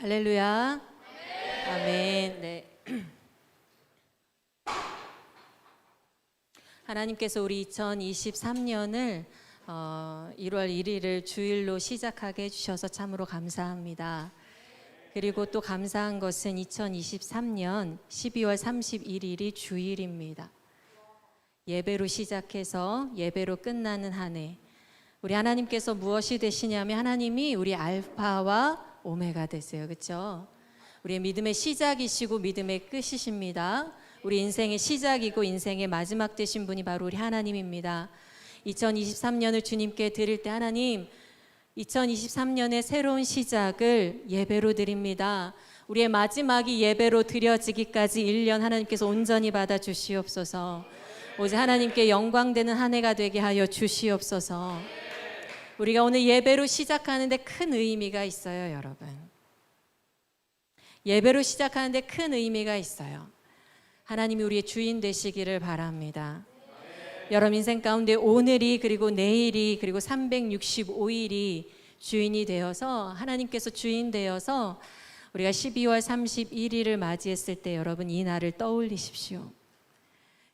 할렐루야. 아멘. 네. 하나님께서 우리 2023년을 1월 1일을 주일로 시작하게 해주셔서 참으로 감사합니다. 그리고 또 감사한 것은 2023년 12월 31일이 주일입니다. 예배로 시작해서 예배로 끝나는 한 해, 우리 하나님께서 무엇이 되시냐면 하나님이 우리 알파와 오메가 되세요. 그렇죠? 우리의 믿음의 시작이시고 믿음의 끝이십니다. 우리 인생의 시작이고 인생의 마지막 되신 분이 바로 우리 하나님입니다. 2023년을 주님께 드릴 때 하나님, 2023년의 새로운 시작을 예배로 드립니다. 우리의 마지막이 예배로 드려지기까지 1년 하나님께서 온전히 받아 주시옵소서. 오직 하나님께 영광되는 한 해가 되게 하여 주시옵소서. 우리가 오늘 예배로 시작하는데 큰 의미가 있어요, 여러분. 예배로 시작하는데 큰 의미가 있어요. 하나님이 우리의 주인 되시기를 바랍니다. 여러분 인생 가운데 오늘이 그리고 내일이 그리고 365일이 주인이 되어서 하나님께서 주인 되어서 우리가 12월 31일을 맞이했을 때 여러분 이 날을 떠올리십시오.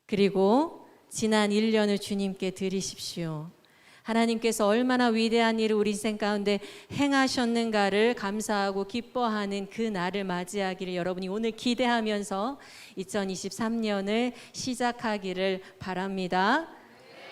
그리고 지난 1년을 주님께 드리십시오. 하나님께서 얼마나 위대한 일을 우리 인생 가운데 행하셨는가를 감사하고 기뻐하는 그 날을 맞이하기를 여러분이 오늘 기대하면서 2023년을 시작하기를 바랍니다.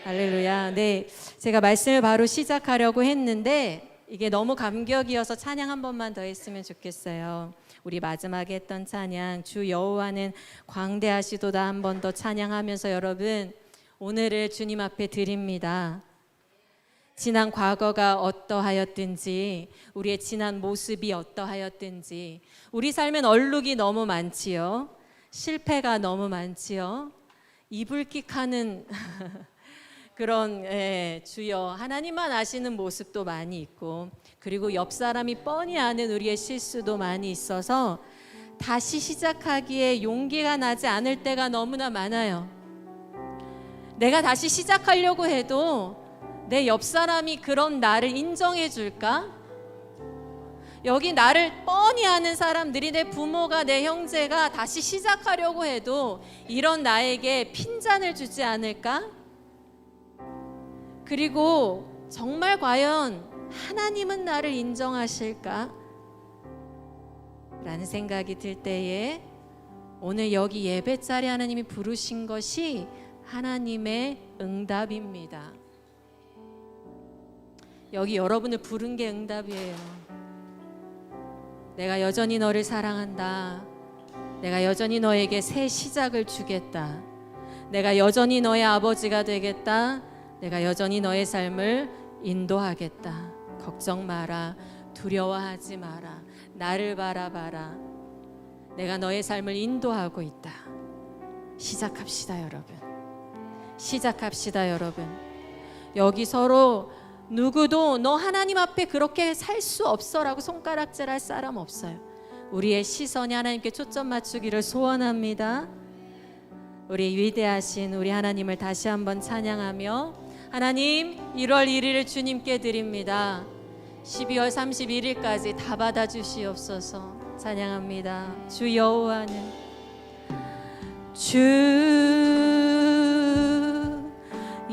할렐루야. 네, 제가 말씀을 바로 시작하려고 했는데 이게 너무 감격이어서 찬양 한 번만 더 했으면 좋겠어요. 우리 마지막에 했던 찬양 주 여호와는 광대하시도다 한 번 더 찬양하면서 여러분 오늘을 주님 앞에 드립니다. 지난 과거가 어떠하였든지 우리의 지난 모습이 어떠하였든지 우리 삶엔 얼룩이 너무 많지요. 실패가 너무 많지요. 이불킥하는 그런 주여 하나님만 아시는 모습도 많이 있고 그리고 옆 사람이 뻔히 아는 우리의 실수도 많이 있어서 다시 시작하기에 용기가 나지 않을 때가 너무나 많아요. 내가 다시 시작하려고 해도 내 옆 사람이 그런 나를 인정해 줄까? 여기 나를 뻔히 아는 사람들이 내 부모가 내 형제가 다시 시작하려고 해도 이런 나에게 핀잔을 주지 않을까? 그리고 정말 과연 하나님은 나를 인정하실까? 라는 생각이 들 때에 오늘 여기 예배 자리에 하나님이 부르신 것이 하나님의 응답입니다. 여기 여러분을 부른 게 응답이에요. 내가 여전히 너를 사랑한다. 내가 여전히 너에게 새 시작을 주겠다. 내가 여전히 너의 아버지가 되겠다. 내가 여전히 너의 삶을 인도하겠다. 걱정 마라. 두려워하지 마라. 나를 바라봐라. 내가 너의 삶을 인도하고 있다. 시작합시다, 여러분. 시작합시다, 여러분. 여기 서로 누구도 너 하나님 앞에 그렇게 살 수 없어라고 손가락질할 사람 없어요. 우리의 시선이 하나님께 초점 맞추기를 소원합니다. 우리 위대하신 우리 하나님을 다시 한번 찬양하며 하나님 1월 1일을 주님께 드립니다. 12월 31일까지 다 받아주시옵소서. 찬양합니다. 주 여호와는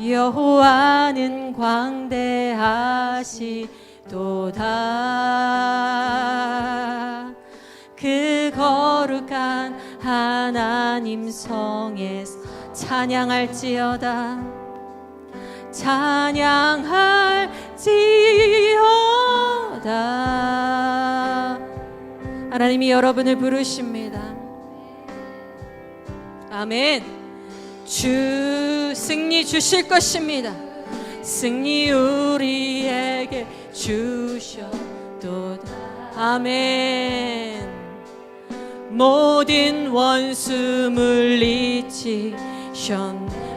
여호와는 광대하시도다. 그 거룩한 하나님 성에서 찬양할지어다. 찬양할지어다. 하나님이 여러분을 부르십니다. 아멘. 주 승리 주실 것입니다. 승리 우리에게 주셔도다. 아멘. 모든 원수 물리치셨네.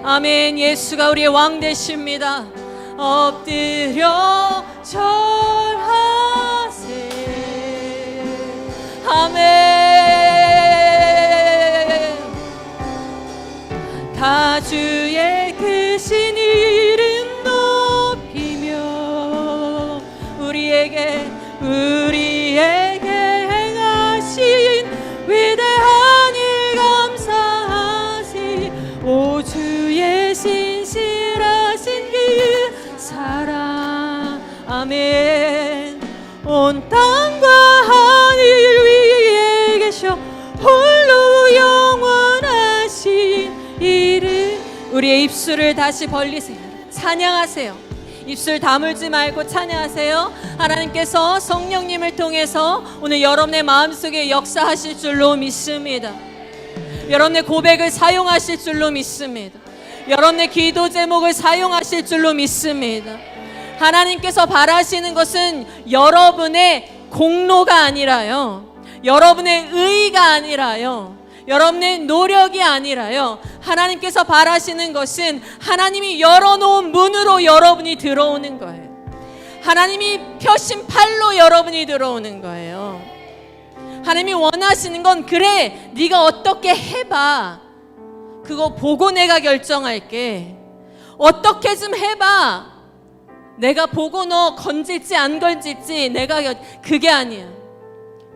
아멘. 예수가 우리의 왕 되십니다. 엎드려 절하세. 아멘. 다 주의 크신 이름 높이며 우리에게 행하 주의 신실하신 그 사랑. 아멘. 온 땅과 하늘 위에 계셔 홀로 영원하신 이름. 우리의 입술을 다시 벌리세요. 찬양하세요. 입술 다물지 말고 찬양하세요. 하나님께서 성령님을 통해서 오늘 여러분의 마음속에 역사하실 줄로 믿습니다. 여러분의 고백을 사용하실 줄로 믿습니다. 여러분의 기도 제목을 사용하실 줄로 믿습니다. 하나님께서 바라시는 것은 여러분의 공로가 아니라요, 여러분의 의의가 아니라요, 여러분의 노력이 아니라요, 하나님께서 바라시는 것은 하나님이 열어놓은 문으로 여러분이 들어오는 거예요. 하나님이 펴신 팔로 여러분이 들어오는 거예요. 하나님이 원하시는 건, 그래 네가 어떻게 해봐, 그거 보고 내가 결정할게. 어떻게 좀 해봐, 내가 보고 너 건질지 안 건질지 내가 그게 아니야.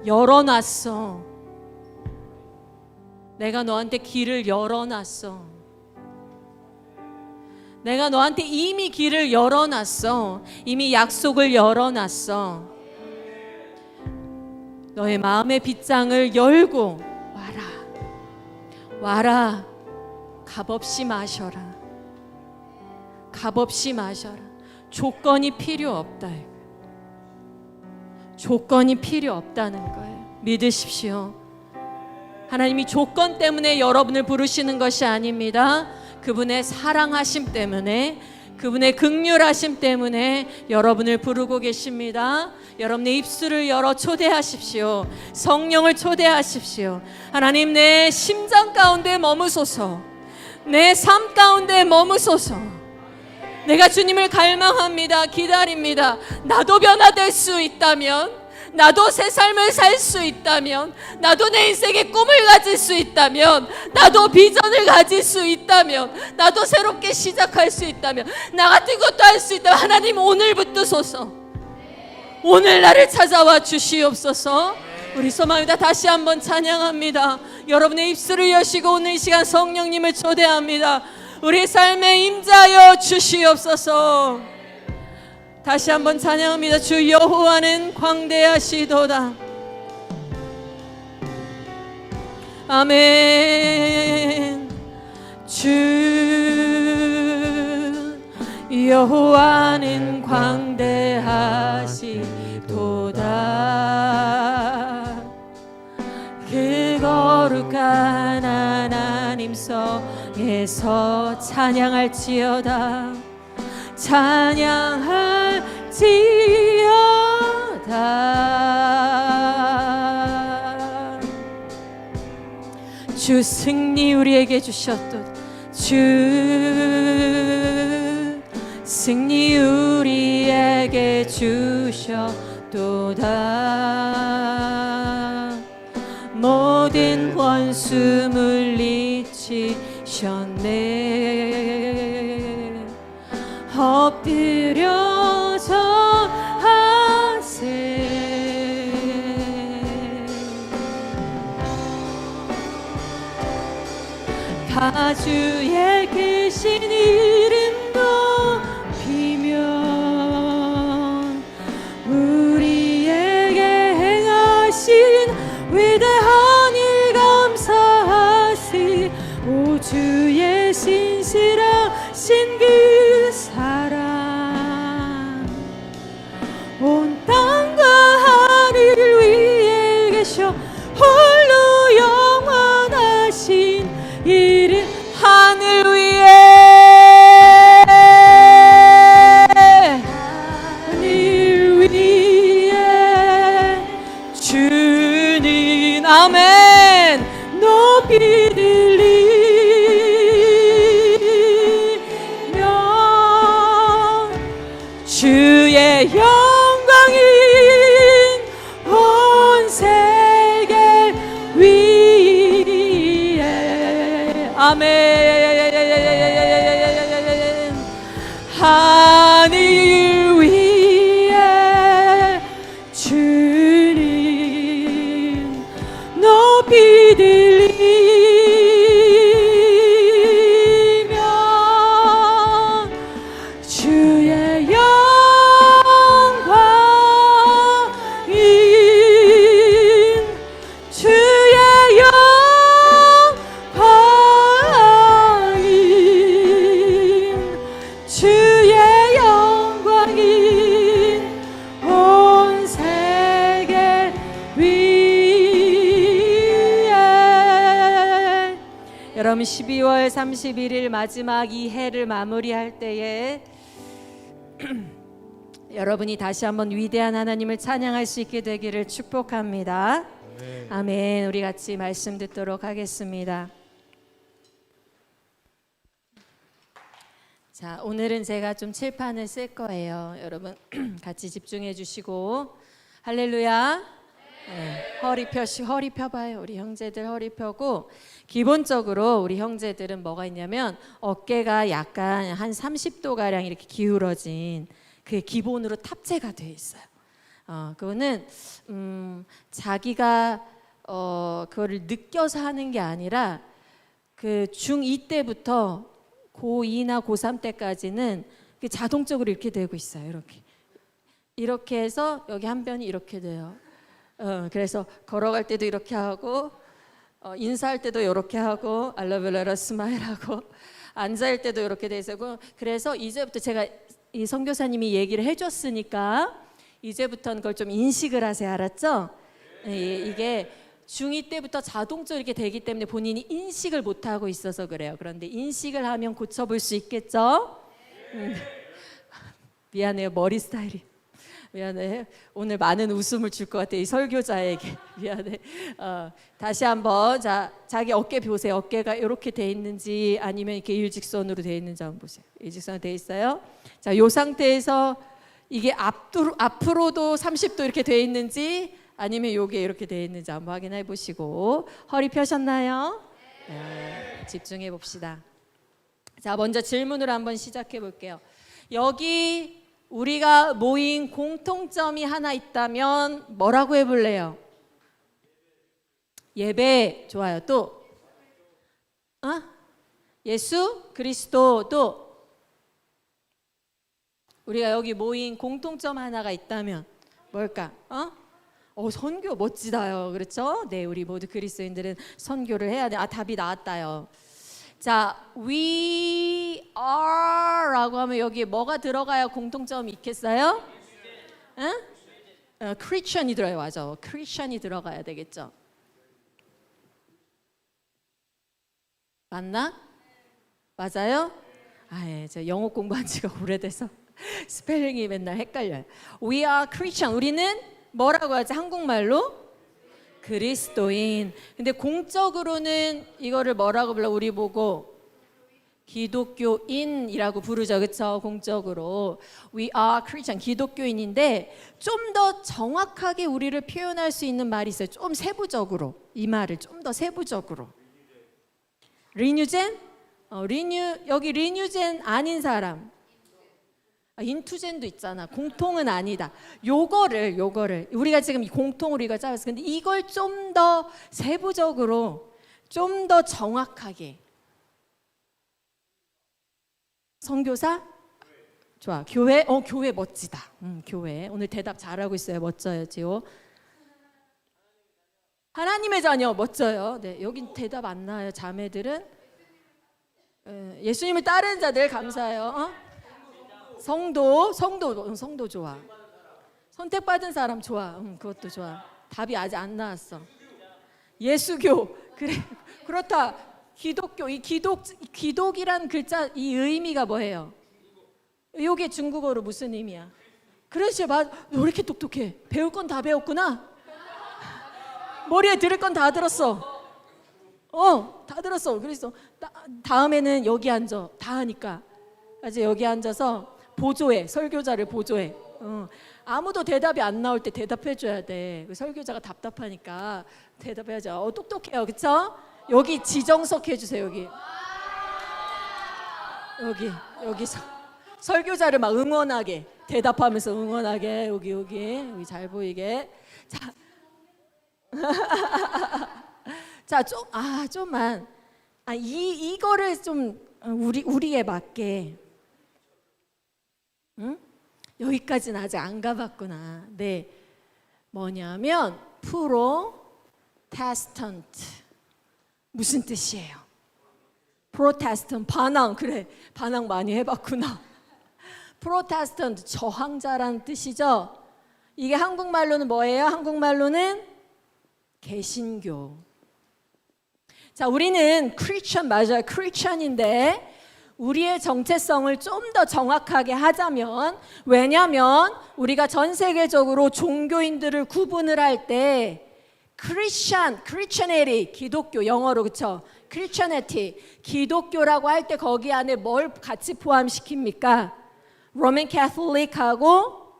열어놨어. 내가 너한테 길을 열어놨어. 내가 너한테 이미 길을 열어놨어. 이미 약속을 열어놨어. 너의 마음의 빗장을 열고 와라. 와라. 값없이 마셔라. 값없이 마셔라. 조건이 필요 없다. 조건이 필요 없다는 거예요. 믿으십시오. 하나님이 조건 때문에 여러분을 부르시는 것이 아닙니다. 그분의 사랑하심 때문에, 그분의 긍휼하심 때문에 여러분을 부르고 계십니다. 여러분의 입술을 열어 초대하십시오. 성령을 초대하십시오. 하나님, 내 심장 가운데 머무소서. 내 삶 가운데 머무소서. 내가 주님을 갈망합니다. 기다립니다. 나도 변화될 수 있다면, 나도 새 삶을 살 수 있다면, 나도 내 인생의 꿈을 가질 수 있다면, 나도 비전을 가질 수 있다면, 나도 새롭게 시작할 수 있다면, 나 같은 것도 할 수 있다면, 하나님 오늘부터 소서, 오늘 나를 찾아와 주시옵소서. 우리 소망입니다. 다시 한번 찬양합니다. 여러분의 입술을 여시고 오늘 이 시간 성령님을 초대합니다. 우리 삶에 임자여 주시옵소서. 다시 한번 찬양합니다. 주 여호와는 광대하시도다. 아멘. 주 여호와는 광대하시도다. 그 거룩한 하나님 성에서 찬양할지어다. 찬양할지어다. 주 승리 우리에게 주셨도다. 주 승리 우리에게 주셨도다. 모든 원수 물리치셨네. 엎드려 절하세. 가주의 크신 이름 높이면 우리에게 행하신 위대한 일 감사하시. 오 주의 신실하신 그 사랑. 온 땅과 하늘 위에 계셔 홀로 영원하신 이름. 하늘 위에, 하늘 위에 주는 아멘 높이 들리며 주의 영광인 온 세계 위에. 아멘. 하늘 위에 주님 높이 들리며 다음 12월 31일 마지막 이 해를 마무리할 때에 여러분이 다시 한번 위대한 하나님을 찬양할 수 있게 되기를 축복합니다. 아멘. 아멘. 우리 같이 말씀 듣도록 하겠습니다. 자, 오늘은 제가 좀 칠판을 쓸 거예요. 여러분 같이 집중해 주시고 할렐루야. 네, 허리 펴봐요. 우리 형제들 허리 펴고, 기본적으로 우리 형제들은 뭐가 있냐면 어깨가 약간 한 30도 가량 이렇게 기울어진 그게 기본으로 탑재가 돼 있어요. 그거는 자기가 그거를 느껴서 하는 게 아니라 그 중2 때부터 고2나 고3 때까지는 자동적으로 이렇게 되고 있어요. 이렇게 해서 여기 한 변이 이렇게 돼요. 그래서 걸어갈 때도 이렇게 하고, 인사할 때도 이렇게 하고, I love you, let us smile 하고, 앉아있을 때도 이렇게 돼 있고, 그래서 이제부터 제가 이 선교사님이 얘기를 해줬으니까 이제부터는 그걸 좀 인식을 하세요. 알았죠? 이게 중2 때부터 자동적으로 이렇게 되기 때문에 본인이 인식을 못하고 있어서 그래요. 그런데 인식을 하면 고쳐볼 수 있겠죠? 미안해요. 머리 스타일이. 미안해. 오늘 많은 웃음을 줄 것 같아. 이 설교자에게. 미안해. 다시 한번 자기 어깨 보세요. 어깨가 이렇게 돼 있는지 아니면 이렇게 일직선으로 돼 있는지 한번 보세요. 일직선으로 돼 있어요. 자, 이 상태에서 이게 앞으로도 30도 이렇게 돼 있는지 아니면 이게 이렇게 돼 있는지 한번 확인해 보시고, 허리 펴셨나요? 네, 집중해 봅시다. 자, 먼저 질문으로 한번 시작해 볼게요. 여기 우리가 모인 공통점이 하나 있다면 뭐라고 해볼래요? 예배. 좋아요. 또 예수 그리스도. 또 우리가 여기 모인 공통점 하나가 있다면 뭘까? 선교 멋지다요. 그렇죠? 네, 우리 모두 그리스도인들은 선교를 해야 돼. 답이 나왔다요. 자, we are 라고 하면 여기에 뭐가 들어가야 공통점이 있겠어요? Christian이 들어요. 맞아. Christian이 들어가야 되겠죠. 맞나? 맞아요? 제가 영어 공부한 지가 오래돼서 스펠링이 맨날 헷갈려요. We are Christian. 우리는 뭐라고 하지? 한국말로? 그리스도인. 근데 공적으로는 이거를 뭐라고 불러? 우리 보고 기독교인이라고 부르죠. 그렇죠? 공적으로 We are Christian, 기독교인인데 좀 더 정확하게 우리를 표현할 수 있는 말이 있어요. 좀 세부적으로. 이 말을 좀 더 세부적으로. 리뉴젠? 여기 리뉴젠 아닌 사람. 인투젠도 있잖아. 공통은 아니다. 요거를 우리가 지금 공통으로 이걸 짜봤어. 근데 이걸 좀 더 세부적으로, 좀 더 정확하게. 선교사? 좋아. 교회? 교회 멋지다. 교회. 오늘 대답 잘하고 있어요. 멋져요, 지호. 하나님의 자녀 멋져요. 네, 여긴 대답 안 나와요. 자매들은 예수님을 따르는 자들 감사해요. 성도 좋아. 선택받은 사람 좋아. 그것도 좋아. 답이 아직 안 나왔어. 예수교. 그래. 그렇다. 기독교. 이 기독이란 글자 이 의미가 뭐예요? 이게 중국어로 무슨 의미야? 그렇지. 너 왜 이렇게 똑똑해? 배울 건 다 배웠구나. 머리에 들을 건 다 들었어. 다 들었어. 그래서 다음에는 여기 앉아. 다 하니까. 이제 여기 앉아서 보조해. 설교자를 보조해. 아무도 대답이 안 나올 때 대답해줘야 돼. 설교자가 답답하니까 대답해야죠. 똑똑해요. 그쵸? 여기 지정석 해주세요. 여기서 설교자를 막 응원하게, 대답하면서 응원하게. 여기 잘 보이게. 자, 좀만. 이거를 좀 우리에 맞게. 여기까지는 아직 안 가봤구나. 네, 뭐냐면 프로테스턴트. 무슨 뜻이에요? 프로테스턴트 반항. 그래, 반항 많이 해봤구나. 프로테스턴트 저항자라는 뜻이죠. 이게 한국말로는 뭐예요? 한국말로는 개신교. 자, 우리는 크리스천 맞아요. 크리스천인데 우리의 정체성을 좀 더 정확하게 하자면, 왜냐하면 우리가 전 세계적으로 종교인들을 구분을 할 때 크리스천애리 기독교 영어로 그쵸? 크리스천애티 기독교라고 할 때 거기 안에 뭘 같이 포함시킵니까? 로맨 캐톨릭하고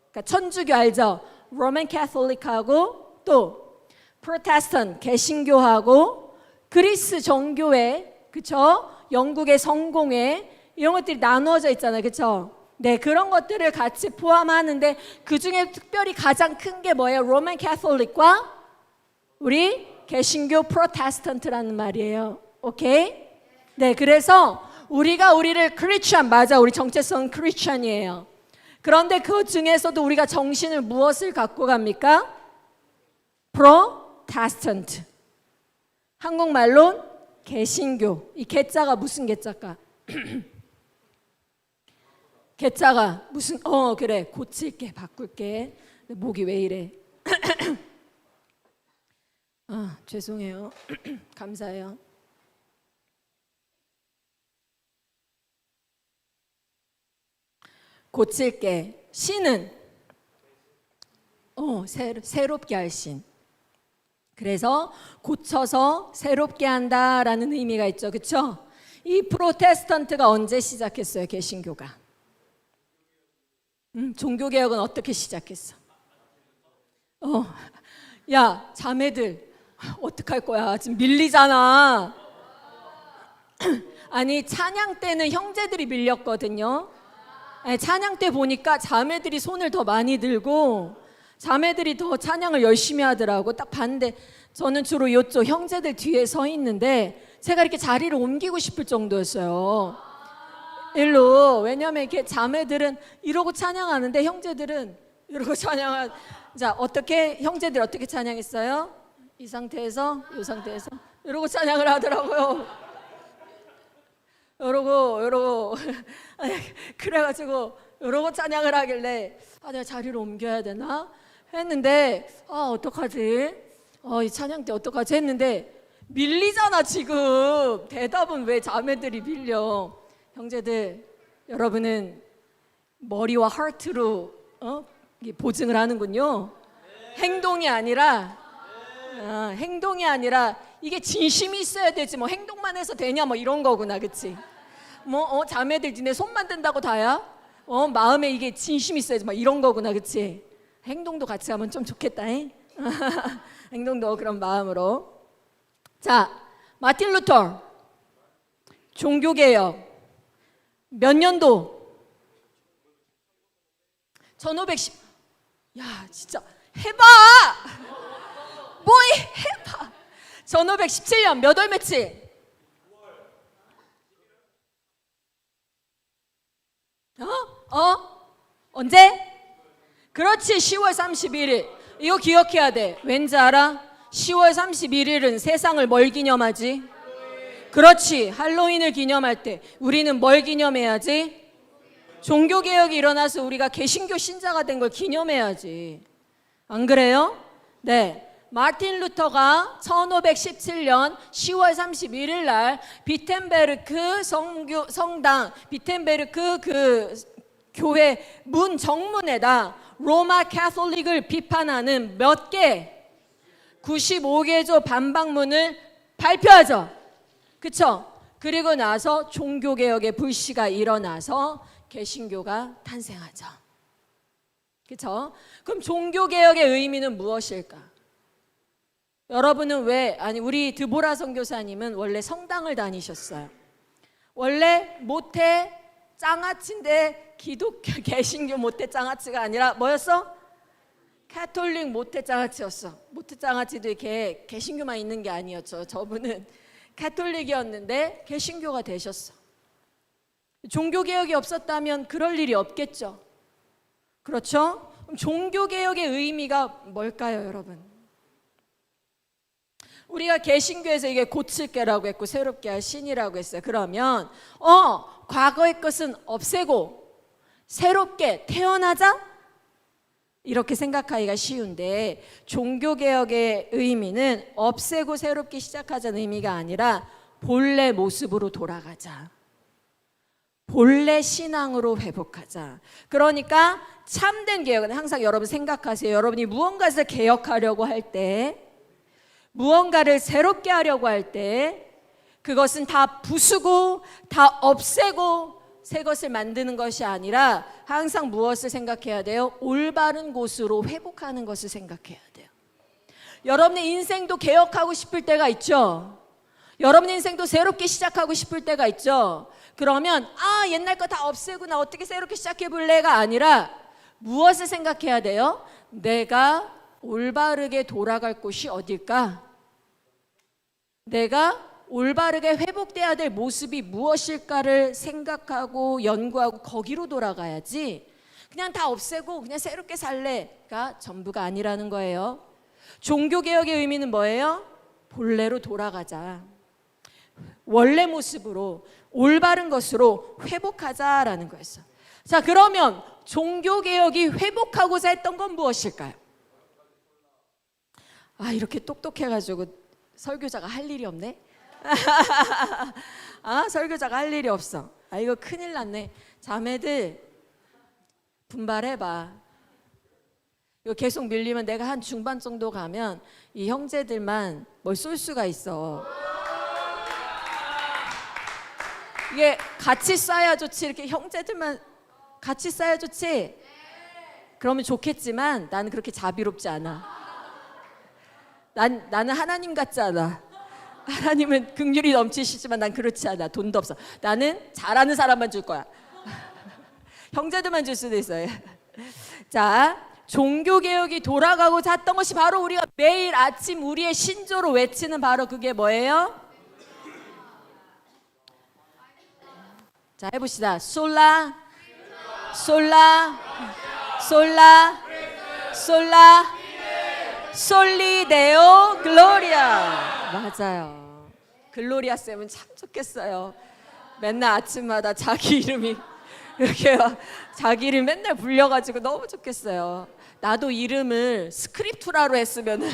그러니까 천주교 알죠? 로맨 캐톨릭하고 또 프로테스탄트 개신교하고 그리스 정교회 그쵸? 영국의 성공회 이런 것들이 나누어져 있잖아요. 그쵸? 네, 그런 것들을 같이 포함하는데 그 중에 특별히 가장 큰 게 뭐예요? 로맨 캐톨릭과 우리 개신교 프로테스탄트라는 말이에요. 오케이? 네, 그래서 우리를 크리스천 맞아. 우리 정체성은 크리스천이에요. 그런데 그 중에서도 우리가 정신을 무엇을 갖고 갑니까? 프로테스탄트. 한국말로 개신교. 이 개자가 무슨 개자일까? 개자가 무슨 그래 고칠게 바꿀게. 목이 왜 이래? 죄송해요. 감사해요. 고칠게. 신은 새롭게 할 신. 그래서 고쳐서 새롭게 한다라는 의미가 있죠. 그렇죠? 이 프로테스탄트가 언제 시작했어요? 개신교가. 종교개혁은 어떻게 시작했어? 야 자매들 어떡할 거야? 지금 밀리잖아. 아니 찬양 때는 형제들이 밀렸거든요. 아니, 찬양 때 보니까 자매들이 손을 더 많이 들고 자매들이 더 찬양을 열심히 하더라고. 딱 봤는데 저는 주로 이쪽 형제들 뒤에 서 있는데 제가 이렇게 자리를 옮기고 싶을 정도였어요. 일로. 왜냐면 이렇게 자매들은 이러고 찬양하는데 형제들은 이러고 찬양한. 자, 어떻게 형제들 어떻게 찬양했어요? 이 상태에서 이 상태에서 이러고 찬양을 하더라고요. 이러고 그래가지고 이러고 찬양을 하길래 내가 자리를 옮겨야 되나 했는데 어떡하지? 이 찬양 때 어떡하지 했는데 밀리잖아 지금. 대답은 왜 자매들이 밀려? 형제들 여러분은 머리와 하트로 보증을 하는군요. 행동이 아니라 이게 진심이 있어야 되지 뭐 행동만 해서 되냐 뭐 이런 거구나. 그치? 자매들 니네 손만 든다고 다야? 마음에 이게 진심이 있어야지 막 이런 거구나. 그치? 행동도 같이 하면 좀 좋겠다. 행동도 그런 마음으로. 자, 마틴 루터 종교개혁 몇 년도? 1510. 야 진짜 해봐. 뭐 해봐. 1517년 몇 월 며칠? 언제? 그렇지 10월 31일. 이거 기억해야 돼. 왠지 알아? 10월 31일은 세상을 뭘 기념하지? 그렇지 할로윈을 기념할 때 우리는 뭘 기념해야지? 종교개혁이 일어나서 우리가 개신교 신자가 된 걸 기념해야지. 안 그래요? 네. 마틴 루터가 1517년 10월 31일 날 비텐베르크 성당 비텐베르크 그 교회 문 정문에다 로마 캐톨릭을 비판하는 몇 개 95개조 반박문을 발표하죠. 그쵸? 그리고 나서 종교개혁의 불씨가 일어나서 개신교가 탄생하죠. 그쵸? 그럼 종교개혁의 의미는 무엇일까? 여러분은 우리 드보라 선교사님은 원래 성당을 다니셨어요. 원래 모태 짱아치인데 개신교 모태 짱아치가 아니라 뭐였어? 캐톨릭 모태 짱아치였어. 모태 짱아치도 이렇게 개신교만 있는 게 아니었죠. 저분은 캐톨릭이었는데 개신교가 되셨어. 종교개혁이 없었다면 그럴 일이 없겠죠. 그렇죠? 그럼 종교개혁의 의미가 뭘까요, 여러분? 우리가 개신교에서 이게 고칠게라고 했고 새롭게 할 신이라고 했어요. 그러면 과거의 것은 없애고 새롭게 태어나자? 이렇게 생각하기가 쉬운데 종교개혁의 의미는 없애고 새롭게 시작하자는 의미가 아니라 본래 모습으로 돌아가자. 본래 신앙으로 회복하자. 그러니까 참된 개혁은 항상 여러분 생각하세요. 여러분이 무언가를 개혁하려고 할 때, 무언가를 새롭게 하려고 할 때 그것은 다 부수고 다 없애고 새 것을 만드는 것이 아니라 항상 무엇을 생각해야 돼요? 올바른 곳으로 회복하는 것을 생각해야 돼요. 여러분의 인생도 개혁하고 싶을 때가 있죠. 여러분의 인생도 새롭게 시작하고 싶을 때가 있죠. 그러면 옛날 거 다 없애고 나 어떻게 새롭게 시작해 볼래가 아니라 무엇을 생각해야 돼요? 내가 올바르게 돌아갈 곳이 어딜까? 내가 올바르게 회복돼야 될 모습이 무엇일까를 생각하고 연구하고 거기로 돌아가야지 그냥 다 없애고 그냥 새롭게 살래가 전부가 아니라는 거예요. 종교개혁의 의미는 뭐예요? 본래로 돌아가자. 원래 모습으로 올바른 것으로 회복하자라는 거였어. 자, 그러면 종교개혁이 회복하고자 했던 건 무엇일까요? 이렇게 똑똑해가지고 설교자가 할 일이 없네. 설교자가 할 일이 없어. 이거 큰일 났네. 자매들 분발해봐. 이거 계속 밀리면 내가 한 중반 정도 가면 이 형제들만 뭘 쏠 수가 있어. 이게 같이 쌓아야 좋지. 이렇게 형제들만 같이 쌓아야 좋지. 그러면 좋겠지만 나는 그렇게 자비롭지 않아. 나는 하나님 같지 않아. 하나님은 긍휼이 넘치시지만 난 그렇지 않아. 돈도 없어. 나는 잘하는 사람만 줄 거야. 형제들만 줄 수도 있어요. 자, 종교개혁이 돌아가고자 했던 것이 바로 우리가 매일 아침 우리의 신조로 외치는 바로 그게 뭐예요? 자, 해봅시다. 솔라 솔라 솔라 솔라 솔리데오 글로리아. 맞아요. 글로리아 쌤은 참 좋겠어요. 맨날 아침마다 자기 이름이 이렇게 자기 이름 맨날 불려가지고 너무 좋겠어요. 나도 이름을 스크립투라로 했으면은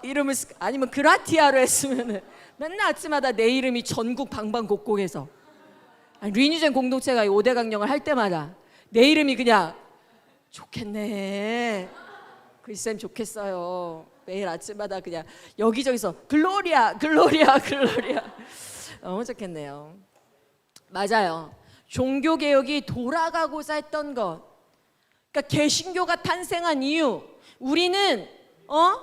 이름을 아니면 그라티아로 했으면은 맨날 아침마다 내 이름이 전국 방방곡곡에서 리니젠 공동체가 5대 강령을 할 때마다 내 이름이 그냥 좋겠네. 글쌤 좋겠어요. 매일 아침마다 그냥 여기저기서 글로리아 글로리아 글로리아. 너무 좋겠네요. 맞아요. 종교개혁이 돌아가고자 했던 것, 그러니까 개신교가 탄생한 이유, 우리는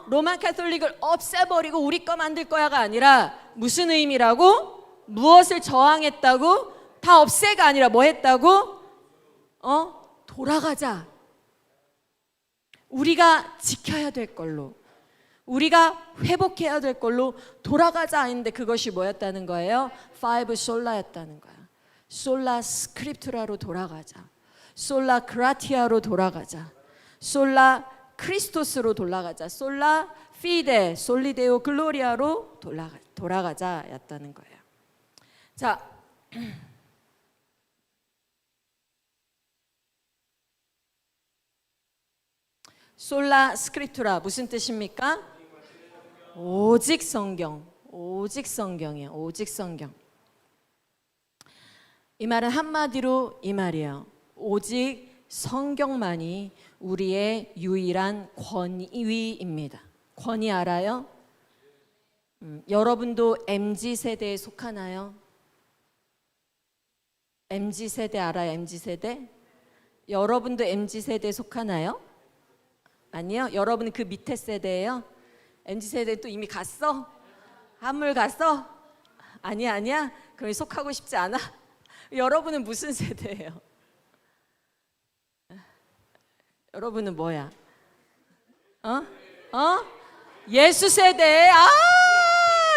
로만 카톨릭을 없애버리고 우리 거 만들 거야가 아니라 무슨 의미라고? 무엇을 저항했다고? 다 없애가 아니라 뭐 했다고? 돌아가자. 우리가 지켜야 될 걸로, 우리가 회복해야 될 걸로 돌아가자 했는데 그것이 뭐였다는 거예요? 파이브 솔라였다는 거야. 솔라 스크립투라로 돌아가자. 솔라 그라티아로 돌아가자. 솔라 크리스토스로 돌아가자. 솔라 피데 솔리데오 글로리아로 돌아가자였다는 거예요. 자, 솔라 스크립투라 무슨 뜻입니까? 오직 성경. 오직 성경이에요. 오직 성경. 이 말은 한마디로 이 말이에요. 오직 성경만이 우리의 유일한 권위입니다. 권위 알아요? 여러분도 MZ세대에 속하나요? MZ세대 알아요? MZ세대? 여러분도 MZ세대에 속하나요? 아니요? 여러분은 그 밑에 세대예요? MZ세대 또 이미 갔어? 한물 갔어? 아니야? 그럼 속하고 싶지 않아? 여러분은 무슨 세대예요? 여러분은 뭐야? 예수 세대.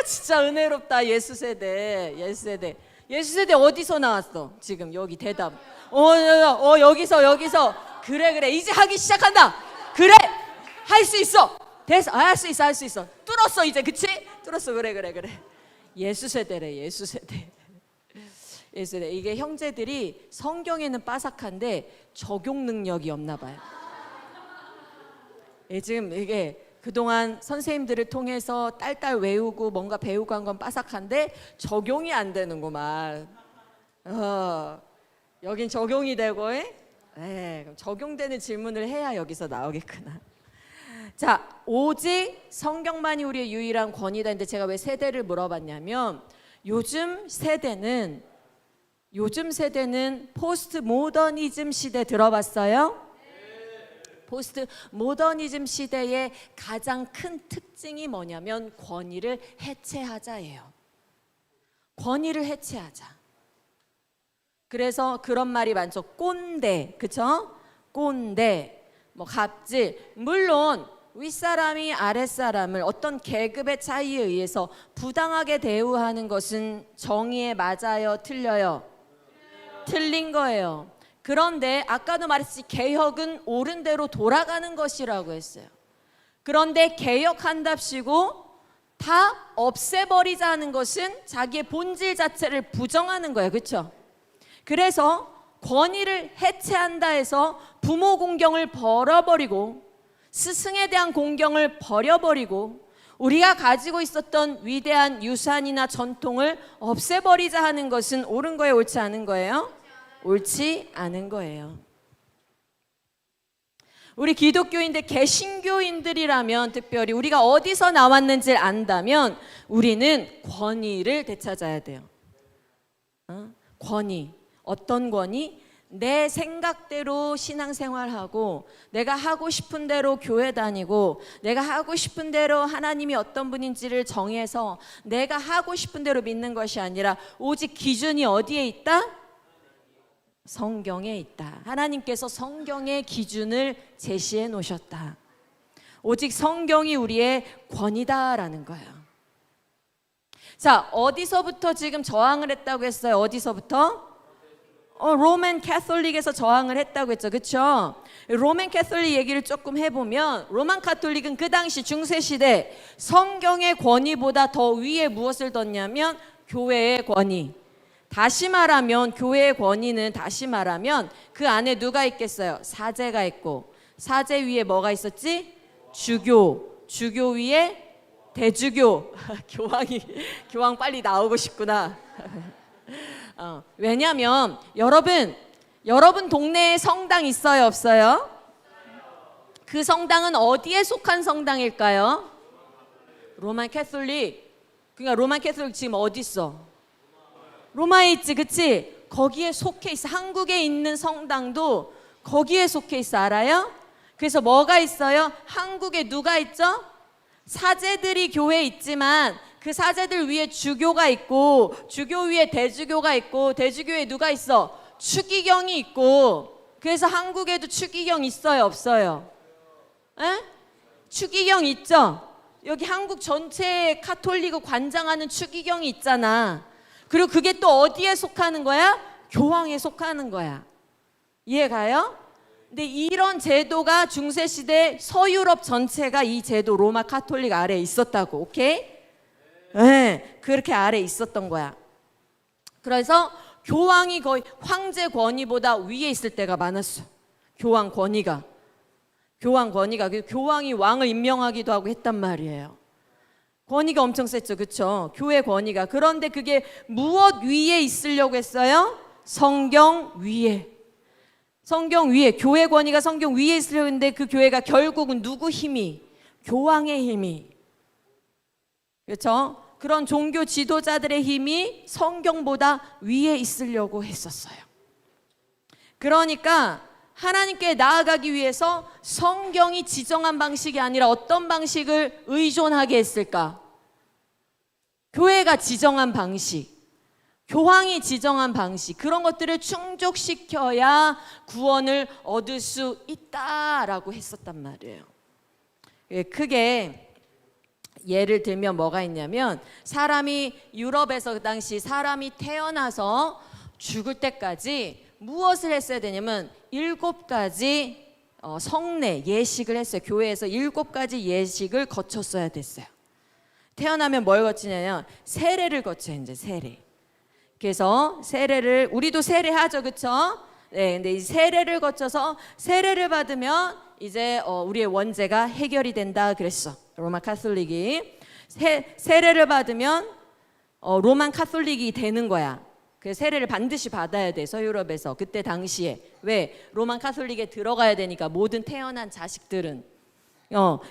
진짜 은혜롭다. 예수 세대. 예수 세대. 예수 세대 어디서 나왔어? 지금 여기 대답. 여기서. 그래. 이제 하기 시작한다. 그래. 할 수 있어. 됐어. 할 수 있어. 뚫었어 이제. 그치? 뚫었어. 그래. 예수 세대래. 예수 세대. 그래서 이게 형제들이 성경에는 빠삭한데 적용 능력이 없나 봐요. 지금 이게 그동안 선생님들을 통해서 딸딸 외우고 뭔가 배우고 한 건 빠삭한데 적용이 안 되는구만. 여긴 적용이 되고, 그럼 적용되는 질문을 해야 여기서 나오겠구나. 자, 오직 성경만이 우리의 유일한 권위다. 근데 제가 왜 세대를 물어봤냐면 요즘 세대는 포스트 모더니즘 시대 들어봤어요? 포스트 모더니즘 시대의 가장 큰 특징이 뭐냐면 권위를 해체하자예요. 권위를 해체하자. 그래서 그런 말이 많죠. 꼰대, 그쵸? 꼰대, 뭐 갑질. 물론 윗사람이 아랫사람을 어떤 계급의 차이에 의해서 부당하게 대우하는 것은 정의에 맞아요? 틀려요? 틀린 거예요. 그런데 아까도 말했듯이 개혁은 옳은 대로 돌아가는 것이라고 했어요. 그런데 개혁한답시고 다 없애버리자는 것은 자기의 본질 자체를 부정하는 거예요. 그렇죠? 그래서 권위를 해체한다 해서 부모 공경을 버려버리고 스승에 대한 공경을 버려버리고 우리가 가지고 있었던 위대한 유산이나 전통을 없애버리자 하는 것은 옳은 거예요? 옳지 않은 거예요? 옳지 않은 거예요. 우리 기독교인들, 개신교인들이라면 특별히 우리가 어디서 나왔는지를 안다면 우리는 권위를 되찾아야 돼요. 권위. 어떤 권위? 내 생각대로 신앙생활하고 내가 하고 싶은 대로 교회 다니고 내가 하고 싶은 대로 하나님이 어떤 분인지를 정해서 내가 하고 싶은 대로 믿는 것이 아니라 오직 기준이 어디에 있다? 성경에 있다. 하나님께서 성경의 기준을 제시해 놓으셨다. 오직 성경이 우리의 권위다라는 거예요. 자, 어디서부터 지금 저항을 했다고 했어요? 어디서부터? 로맨 캐톨릭에서 저항을 했다고 했죠. 그렇죠? 로맨 캐톨릭 얘기를 조금 해보면 로만 카톨릭은 그 당시 중세시대 성경의 권위보다 더 위에 무엇을 뒀냐면 교회의 권위. 다시 말하면 교회의 권위는 다시 말하면 그 안에 누가 있겠어요? 사제가 있고 사제 위에 뭐가 있었지? 주교. 주교 위에 대주교. 교황 빨리 나오고 싶구나. 왜냐하면 여러분 동네에 성당 있어요? 없어요? 그 성당은 어디에 속한 성당일까요? 로만 캐톨릭. 그러니까 로만 캐톨릭 지금 어디 있어? 로마에 있지, 그치? 거기에 속해 있어. 한국에 있는 성당도 거기에 속해 있어. 알아요? 그래서 뭐가 있어요? 한국에 누가 있죠? 사제들이 교회에 있지만 그 사제들 위에 주교가 있고 주교 위에 대주교가 있고 대주교 위에 누가 있어? 추기경이 있고. 그래서 한국에도 추기경 있어요? 없어요? 에? 추기경 있죠? 여기 한국 전체 카톨릭을 관장하는 추기경이 있잖아. 그리고 그게 또 어디에 속하는 거야? 교황에 속하는 거야. 이해가요? 근데 이런 제도가 중세시대 서유럽 전체가 이 제도 로마 카톨릭 아래에 있었다고. 오케이? 네, 그렇게 아래에 있었던 거야. 그래서 교황이 거의 황제 권위보다 위에 있을 때가 많았어. 교황 권위가. 교황이 왕을 임명하기도 하고 했단 말이에요. 권위가 엄청 셌죠. 그렇죠? 교회 권위가. 그런데 그게 무엇 위에 있으려고 했어요? 성경 위에. 성경 위에. 교회 권위가 성경 위에 있으려고 했는데 그 교회가 결국은 누구 힘이? 교황의 힘이. 그렇죠? 그런 종교 지도자들의 힘이 성경보다 위에 있으려고 했었어요. 그러니까 하나님께 나아가기 위해서 성경이 지정한 방식이 아니라 어떤 방식을 의존하게 했을까? 교회가 지정한 방식, 교황이 지정한 방식, 그런 것들을 충족시켜야 구원을 얻을 수 있다라고 했었단 말이에요. 크게 예를 들면 뭐가 있냐면 사람이 유럽에서 그 당시 사람이 태어나서 죽을 때까지 무엇을 했어야 되냐면 7가지 성례, 예식을 했어요. 교회에서 7가지 예식을 거쳤어야 됐어요. 태어나면 뭘 거치냐면 세례를 거쳐요. 이제 세례. 그래서 세례를 우리도 세례하죠, 그렇죠? 네, 근데 이 세례를 거쳐서 세례를 받으면 이제 우리의 원죄가 해결이 된다 그랬어. 로마 카톨릭이 세례를 받으면 로만 카톨릭이 되는 거야. 그 세례를 반드시 받아야 돼, 서유럽에서. 그때 당시에. 왜? 로만 카톨릭에 들어가야 되니까, 모든 태어난 자식들은.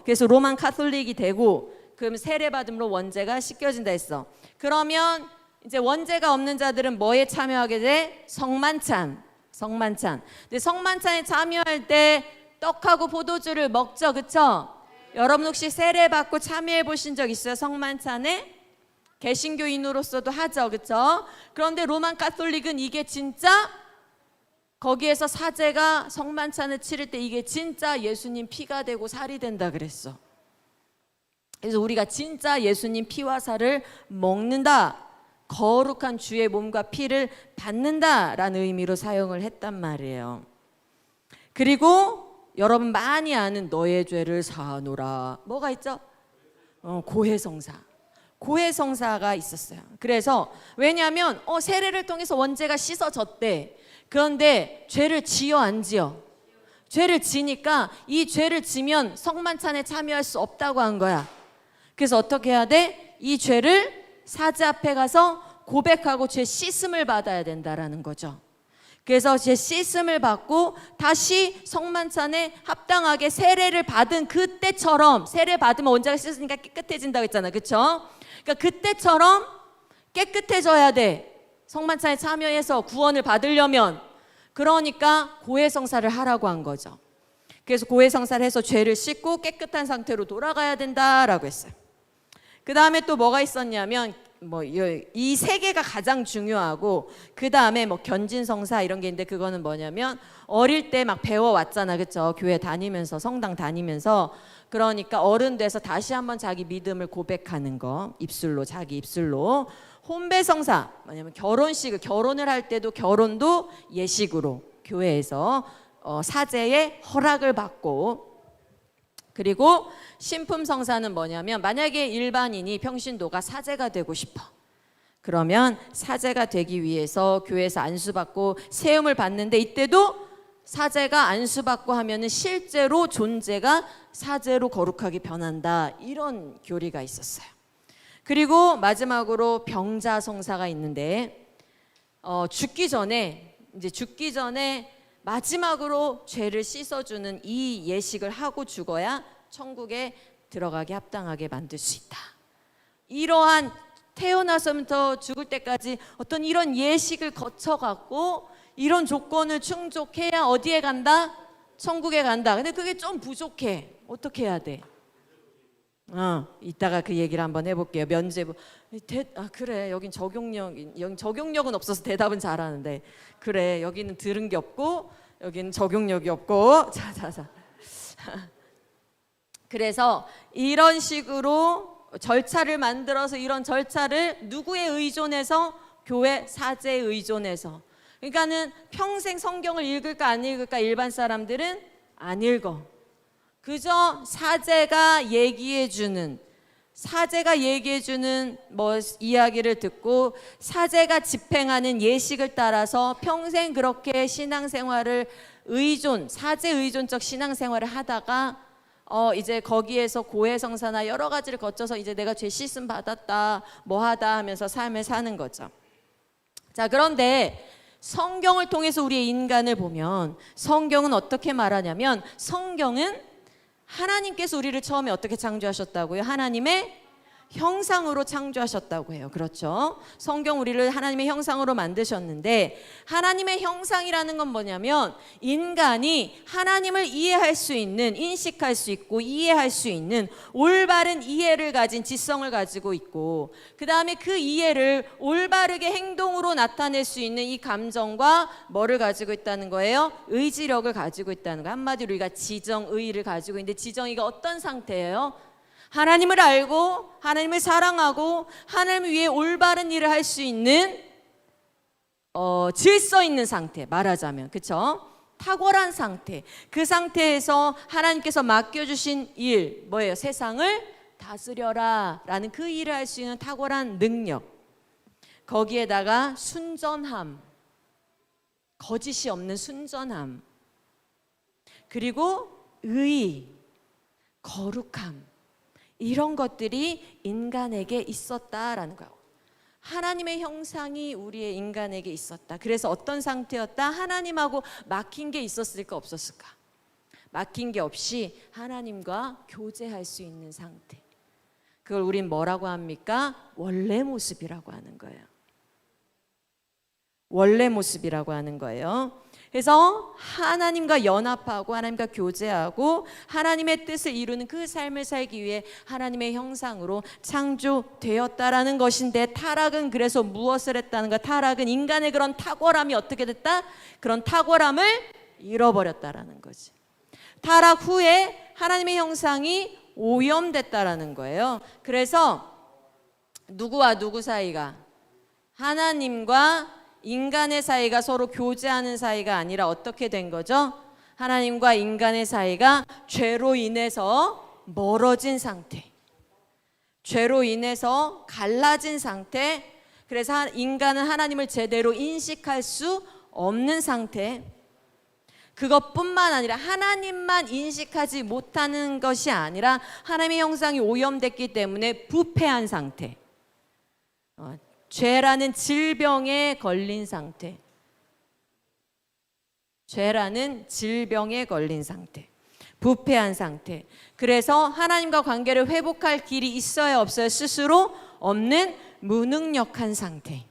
그래서 로만 카톨릭이 되고, 그럼 세례 받음으로 원죄가 씻겨진다 했어. 그러면 이제 원죄가 없는 자들은 뭐에 참여하게 돼? 성만찬. 근데 성만찬에 참여할 때 떡하고 포도주를 먹죠, 그쵸? 여러분 혹시 세례 받고 참여해 보신 적 있어요? 성만찬에? 개신교인으로서도 하죠, 그렇죠? 그런데 로만 카톨릭은 이게 진짜, 거기에서 사제가 성만찬을 치를 때 이게 진짜 예수님 피가 되고 살이 된다 그랬어. 그래서 우리가 진짜 예수님 피와 살을 먹는다, 거룩한 주의 몸과 피를 받는다라는 의미로 사용을 했단 말이에요. 그리고 여러분 많이 아는 너의 죄를 사하노라, 뭐가 있죠? 고해성사가 있었어요. 그래서 왜냐하면 세례를 통해서 원죄가 씻어졌대. 그런데 죄를 지어 안 지어? 죄를 지니까 이 죄를 지면 성만찬에 참여할 수 없다고 한 거야. 그래서 어떻게 해야 돼? 이 죄를 사제 앞에 가서 고백하고 죄 씻음을 받아야 된다라는 거죠. 그래서 죄 씻음을 받고 다시 성만찬에 합당하게 세례를 받은 그때처럼, 세례 받으면 원죄가 씻어지니까 깨끗해진다고 했잖아, 그렇죠? 그러니까 그때처럼 깨끗해져야 돼, 성만찬에 참여해서 구원을 받으려면. 그러니까 고해성사를 하라고 한 거죠. 그래서 고해성사를 해서 죄를 씻고 깨끗한 상태로 돌아가야 된다라고 했어요. 그 다음에 또 뭐가 있었냐면, 이 세 개가 가장 중요하고, 그 다음에 견진성사 이런 게 있는데, 그거는 뭐냐면 어릴 때 막 배워왔잖아, 그쵸? 교회 다니면서, 성당 다니면서. 그러니까 어른 돼서 다시 한번 자기 믿음을 고백하는 거, 입술로, 자기 입술로. 혼배성사, 뭐냐면 결혼을 할 때도, 결혼도 예식으로 교회에서 사제의 허락을 받고. 그리고 신품성사는 뭐냐면, 만약에 일반인이 평신도가 사제가 되고 싶어, 그러면 사제가 되기 위해서 교회에서 안수받고 세움을 받는데, 이때도 사제가 안수받고 하면은 실제로 존재가 사제로 거룩하게 변한다, 이런 교리가 있었어요. 그리고 마지막으로 병자성사가 있는데, 죽기 전에 마지막으로 죄를 씻어주는 이 예식을 하고 죽어야 천국에 들어가게 합당하게 만들 수 있다. 이러한 태어나서부터 죽을 때까지 어떤 이런 예식을 거쳐갖고 이런 조건을 충족해야 어디에 간다? 천국에 간다. 근데 그게 좀 부족해. 어떻게 해야 돼? 이따가 그 얘기를 한번 해볼게요. 면제부. 그래, 여긴 적용력은 없어서 대답은 잘하는데, 그래, 여기는 들은 게 없고 여기는 적용력이 없고. 자. 그래서 이런 식으로 절차를 만들어서, 이런 절차를 누구에 의존해서? 교회 사제에 의존해서. 그러니까는 평생 성경을 읽을까 안 읽을까? 일반 사람들은 안 읽어. 그저 사제가 얘기해주는 이야기를 듣고, 사제가 집행하는 예식을 따라서 평생 그렇게 신앙생활을 사제 의존적 신앙생활을 하다가 이제 거기에서 고해성사나 여러 가지를 거쳐서 이제 내가 죄 씻음 받았다, 뭐하다 하면서 삶을 사는 거죠. 자, 그런데 성경을 통해서 우리의 인간을 보면, 성경은 어떻게 말하냐면, 성경은 하나님께서 우리를 처음에 어떻게 창조하셨다고요? 하나님의 형상으로 창조하셨다고 해요. 그렇죠? 성경 우리를 하나님의 형상으로 만드셨는데, 하나님의 형상이라는 건 뭐냐면, 인간이 하나님을 이해할 수 있는, 인식할 수 있고 이해할 수 있는 올바른 이해를 가진 지성을 가지고 있고, 그 다음에 그 이해를 올바르게 행동으로 나타낼 수 있는 이 감정과 뭐를 가지고 있다는 거예요? 의지력을 가지고 있다는 거예요. 한마디로 우리가 지정의를 가지고 있는데, 지정의가 어떤 상태예요? 하나님을 알고 하나님을 사랑하고 하나님을 위해 올바른 일을 할 수 있는 질서 있는 상태, 말하자면, 그렇죠? 탁월한 상태. 그 상태에서 하나님께서 맡겨주신 일, 뭐예요? 세상을 다스려라 라는 그 일을 할 수 있는 탁월한 능력. 거기에다가 순전함, 거짓이 없는 순전함, 그리고 의, 거룩함, 이런 것들이 인간에게 있었다라는 거예요. 하나님의 형상이 우리의 인간에게 있었다. 그래서 어떤 상태였다? 하나님하고 막힌 게 있었을까 없었을까? 막힌 게 없이 하나님과 교제할 수 있는 상태. 그걸 우린 뭐라고 합니까? 원래 모습이라고 하는 거예요. 원래 모습이라고 하는 거예요. 그래서 하나님과 연합하고 하나님과 교제하고 하나님의 뜻을 이루는 그 삶을 살기 위해 하나님의 형상으로 창조되었다라는 것인데, 타락은 그래서 무엇을 했다는 가? 타락은 인간의 그런 탁월함이 어떻게 됐다? 그런 탁월함을 잃어버렸다라는 거지. 타락 후에 하나님의 형상이 오염됐다라는 거예요. 그래서 누구와 누구 사이가, 하나님과 인간의 사이가 서로 교제하는 사이가 아니라 어떻게 된 거죠? 하나님과 인간의 사이가 죄로 인해서 멀어진 상태, 죄로 인해서 갈라진 상태. 그래서 인간은 하나님을 제대로 인식할 수 없는 상태. 그것뿐만 아니라 하나님만 인식하지 못하는 것이 아니라 하나님의 형상이 오염됐기 때문에 부패한 상태, 죄라는 질병에 걸린 상태, 죄라는 질병에 걸린 상태, 부패한 상태. 그래서 하나님과 관계를 회복할 길이 있어요 없어요? 스스로 없는 무능력한 상태.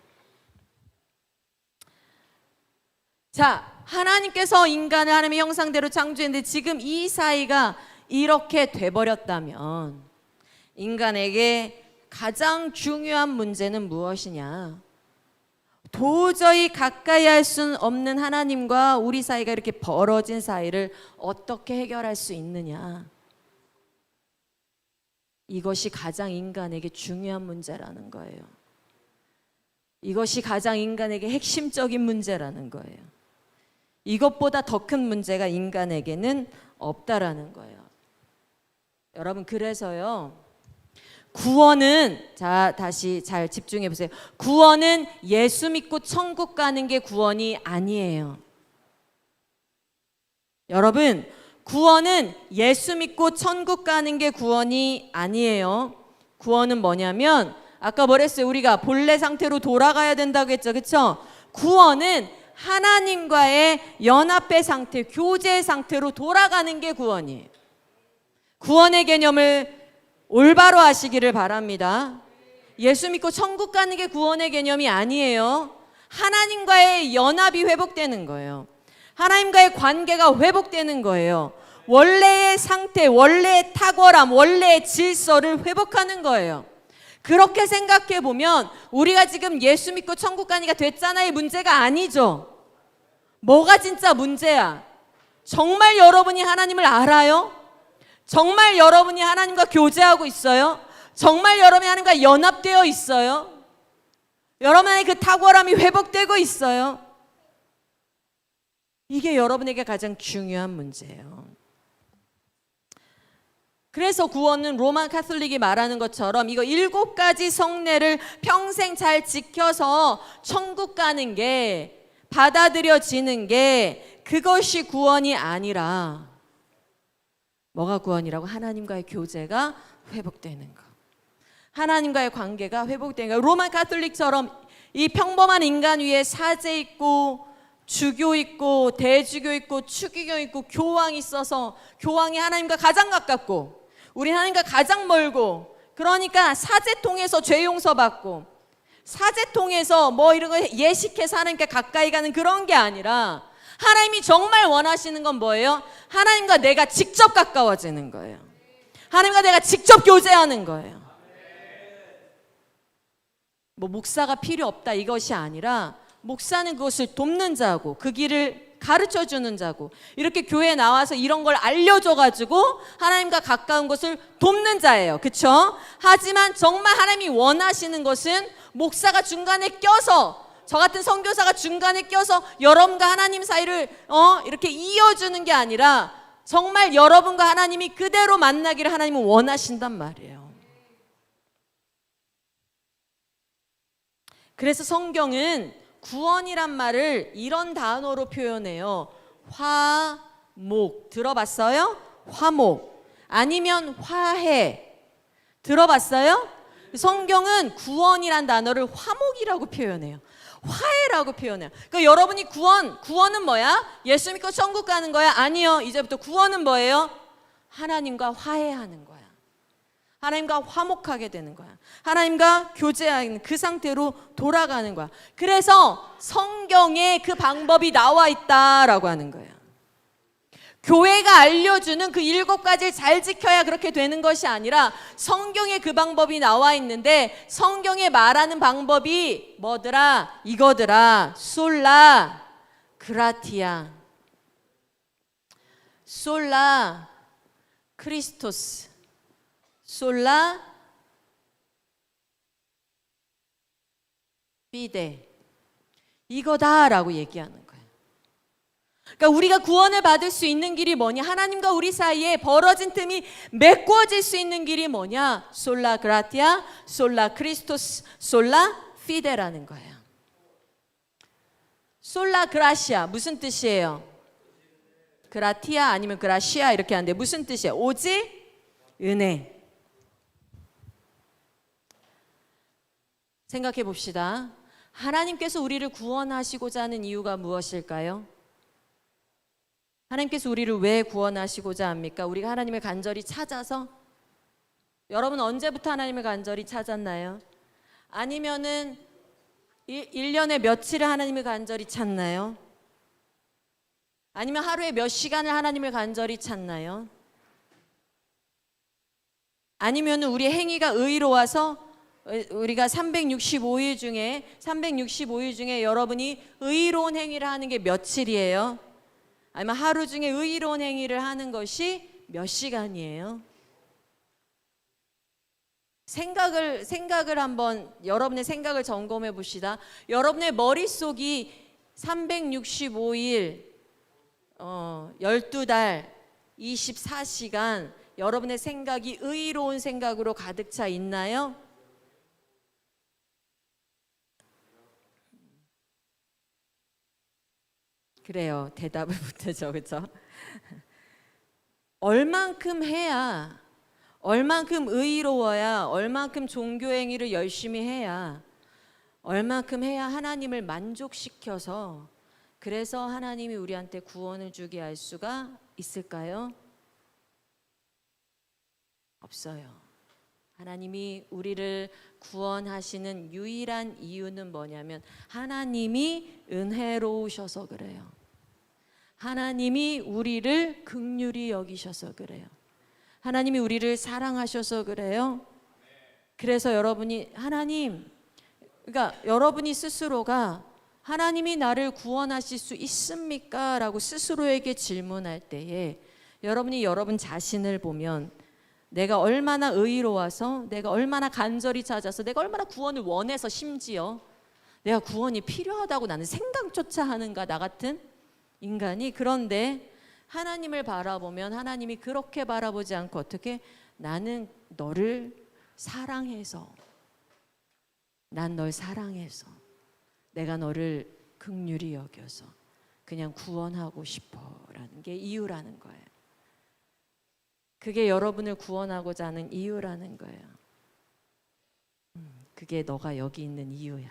자, 하나님께서 인간을 하나님의 형상대로 창조했는데 지금 이 사이가 이렇게 돼버렸다면 인간에게 가장 중요한 문제는 무엇이냐? 도저히 가까이 할 수 없는 하나님과 우리 사이가 이렇게 벌어진 사이를 어떻게 해결할 수 있느냐? 이것이 가장 인간에게 중요한 문제라는 거예요. 이것이 가장 인간에게 핵심적인 문제라는 거예요. 이것보다 더 큰 문제가 인간에게는 없다라는 거예요. 여러분, 그래서요, 구원은, 자, 다시 잘 집중해 보세요. 구원은 예수 믿고 천국 가는 게 구원이 아니에요. 여러분, 구원은 예수 믿고 천국 가는 게 구원이 아니에요. 구원은 뭐냐면, 아까 뭐랬어요? 우리가 본래 상태로 돌아가야 된다고 했죠. 그렇죠? 구원은 하나님과의 연합의 상태, 교제의 상태로 돌아가는 게 구원이에요. 구원의 개념을 올바로 하시기를 바랍니다. 예수 믿고 천국 가는 게 구원의 개념이 아니에요. 하나님과의 연합이 회복되는 거예요. 하나님과의 관계가 회복되는 거예요. 원래의 상태, 원래의 탁월함, 원래의 질서를 회복하는 거예요. 그렇게 생각해 보면 우리가 지금 예수 믿고 천국 가니까 됐잖아의 문제가 아니죠. 뭐가 진짜 문제야? 정말 여러분이 하나님을 알아요? 정말 여러분이 하나님과 교제하고 있어요? 정말 여러분이 하나님과 연합되어 있어요? 여러분의 그 탁월함이 회복되고 있어요? 이게 여러분에게 가장 중요한 문제예요. 그래서 구원은 로마 카톨릭이 말하는 것처럼 이거 7가지 성례를 평생 잘 지켜서 천국 가는 게, 받아들여지는 게, 그것이 구원이 아니라 뭐가 구원이라고? 하나님과의 교제가 회복되는 거, 하나님과의 관계가 회복되는 거. 로마 카톨릭처럼 이 평범한 인간 위에 사제 있고 주교 있고 대주교 있고 추기경 있고 교황이 있어서 교황이 하나님과 가장 가깝고 우리 하나님과 가장 멀고, 그러니까 사제 통해서 죄 용서 받고 사제 통해서 뭐 이런 거 예식해서 하나님께 가까이 가는 그런 게 아니라, 하나님이 정말 원하시는 건 뭐예요? 하나님과 내가 직접 가까워지는 거예요. 하나님과 내가 직접 교제하는 거예요. 뭐 목사가 필요 없다 이것이 아니라, 목사는 그것을 돕는 자고 그 길을 가르쳐주는 자고, 이렇게 교회에 나와서 이런 걸 알려줘가지고 하나님과 가까운 것을 돕는 자예요. 그렇죠? 하지만 정말 하나님이 원하시는 것은 목사가 중간에 껴서, 저 같은 선교사가 중간에 껴서 여러분과 하나님 사이를 이렇게 이어주는 게 아니라, 정말 여러분과 하나님이 그대로 만나기를 하나님은 원하신단 말이에요. 그래서 성경은 구원이란 말을 이런 단어로 표현해요. 화목. 들어봤어요? 화목. 아니면 화해. 들어봤어요? 성경은 구원이란 단어를 화목이라고 표현해요. 화해라고 표현해요. 그러니까 여러분이 구원은 뭐야? 예수 믿고 천국 가는 거야? 아니요. 이제부터 구원은 뭐예요? 하나님과 화해하는 거야. 하나님과 화목하게 되는 거야. 하나님과 교제하는 그 상태로 돌아가는 거야. 그래서 성경에 그 방법이 나와 있다라고 하는 거예요. 교회가 알려주는 그 7가지를 잘 지켜야 그렇게 되는 것이 아니라 성경에 그 방법이 나와 있는데 성경에 말하는 방법이 뭐더라? 이거더라. 솔라 그라티아, 솔라 크리스토스, 솔라 피데, 이거다라고 얘기하는 거예요. 그러니까 우리가 구원을 받을 수 있는 길이 뭐냐? 하나님과 우리 사이에 벌어진 틈이 메꿔질 수 있는 길이 뭐냐? 솔라 그라티아, 솔라 크리스토스, 솔라 피데라는 거예요. 솔라 그라시아 무슨 뜻이에요? 그라티아 아니면 그라시아 이렇게 하는데 무슨 뜻이에요? 오직 은혜. 생각해 봅시다. 하나님께서 우리를 구원하시고자 하는 이유가 무엇일까요? 하나님께서 우리를 왜 구원하시고자 합니까? 우리가 하나님을 간절히 찾아서? 여러분 언제부터 하나님을 간절히 찾았나요? 아니면은 1년에 며칠을 하나님을 간절히 찾나요? 아니면 하루에 몇 시간을 하나님을 간절히 찾나요? 아니면 우리 행위가 의로워서 우리가 365일 중에 여러분이 의로운 행위를 하는 게 며칠이에요? 아니면 하루 중에 의로운 행위를 하는 것이 몇 시간이에요? 생각을 한번 여러분의 생각을 점검해 봅시다. 여러분의 머릿속이 365일 12달 24시간 여러분의 생각이 의로운 생각으로 가득 차 있나요? 그래요. 대답을 못하죠. 그렇죠? 얼만큼 해야, 얼만큼 의로워야, 얼만큼 종교행위를 열심히 해야, 얼만큼 해야 하나님을 만족시켜서 그래서 하나님이 우리한테 구원을 주게 할 수가 있을까요? 없어요. 하나님이 우리를 구원하시는 유일한 이유는 뭐냐면 하나님이 은혜로우셔서 그래요. 하나님이 우리를 긍휼히 여기셔서 그래요. 하나님이 우리를 사랑하셔서 그래요. 그래서 여러분이 그러니까 여러분이 스스로가 하나님이 나를 구원하실 수 있습니까? 라고 스스로에게 질문할 때에 여러분이 여러분 자신을 보면 내가 얼마나 의로워서, 내가 얼마나 간절히 찾아서, 내가 얼마나 구원을 원해서 심지어 내가 구원이 필요하다고 나는 생각조차 하는가, 나 같은 인간이. 그런데 하나님을 바라보면 하나님이 그렇게 바라보지 않고 어떻게? 나는 너를 사랑해서, 난 널 사랑해서 내가 너를 긍휼히 여겨서 그냥 구원하고 싶어라는 게 이유라는 거예요. 그게 여러분을 구원하고자 하는 이유라는 거예요. 그게 너가 여기 있는 이유야.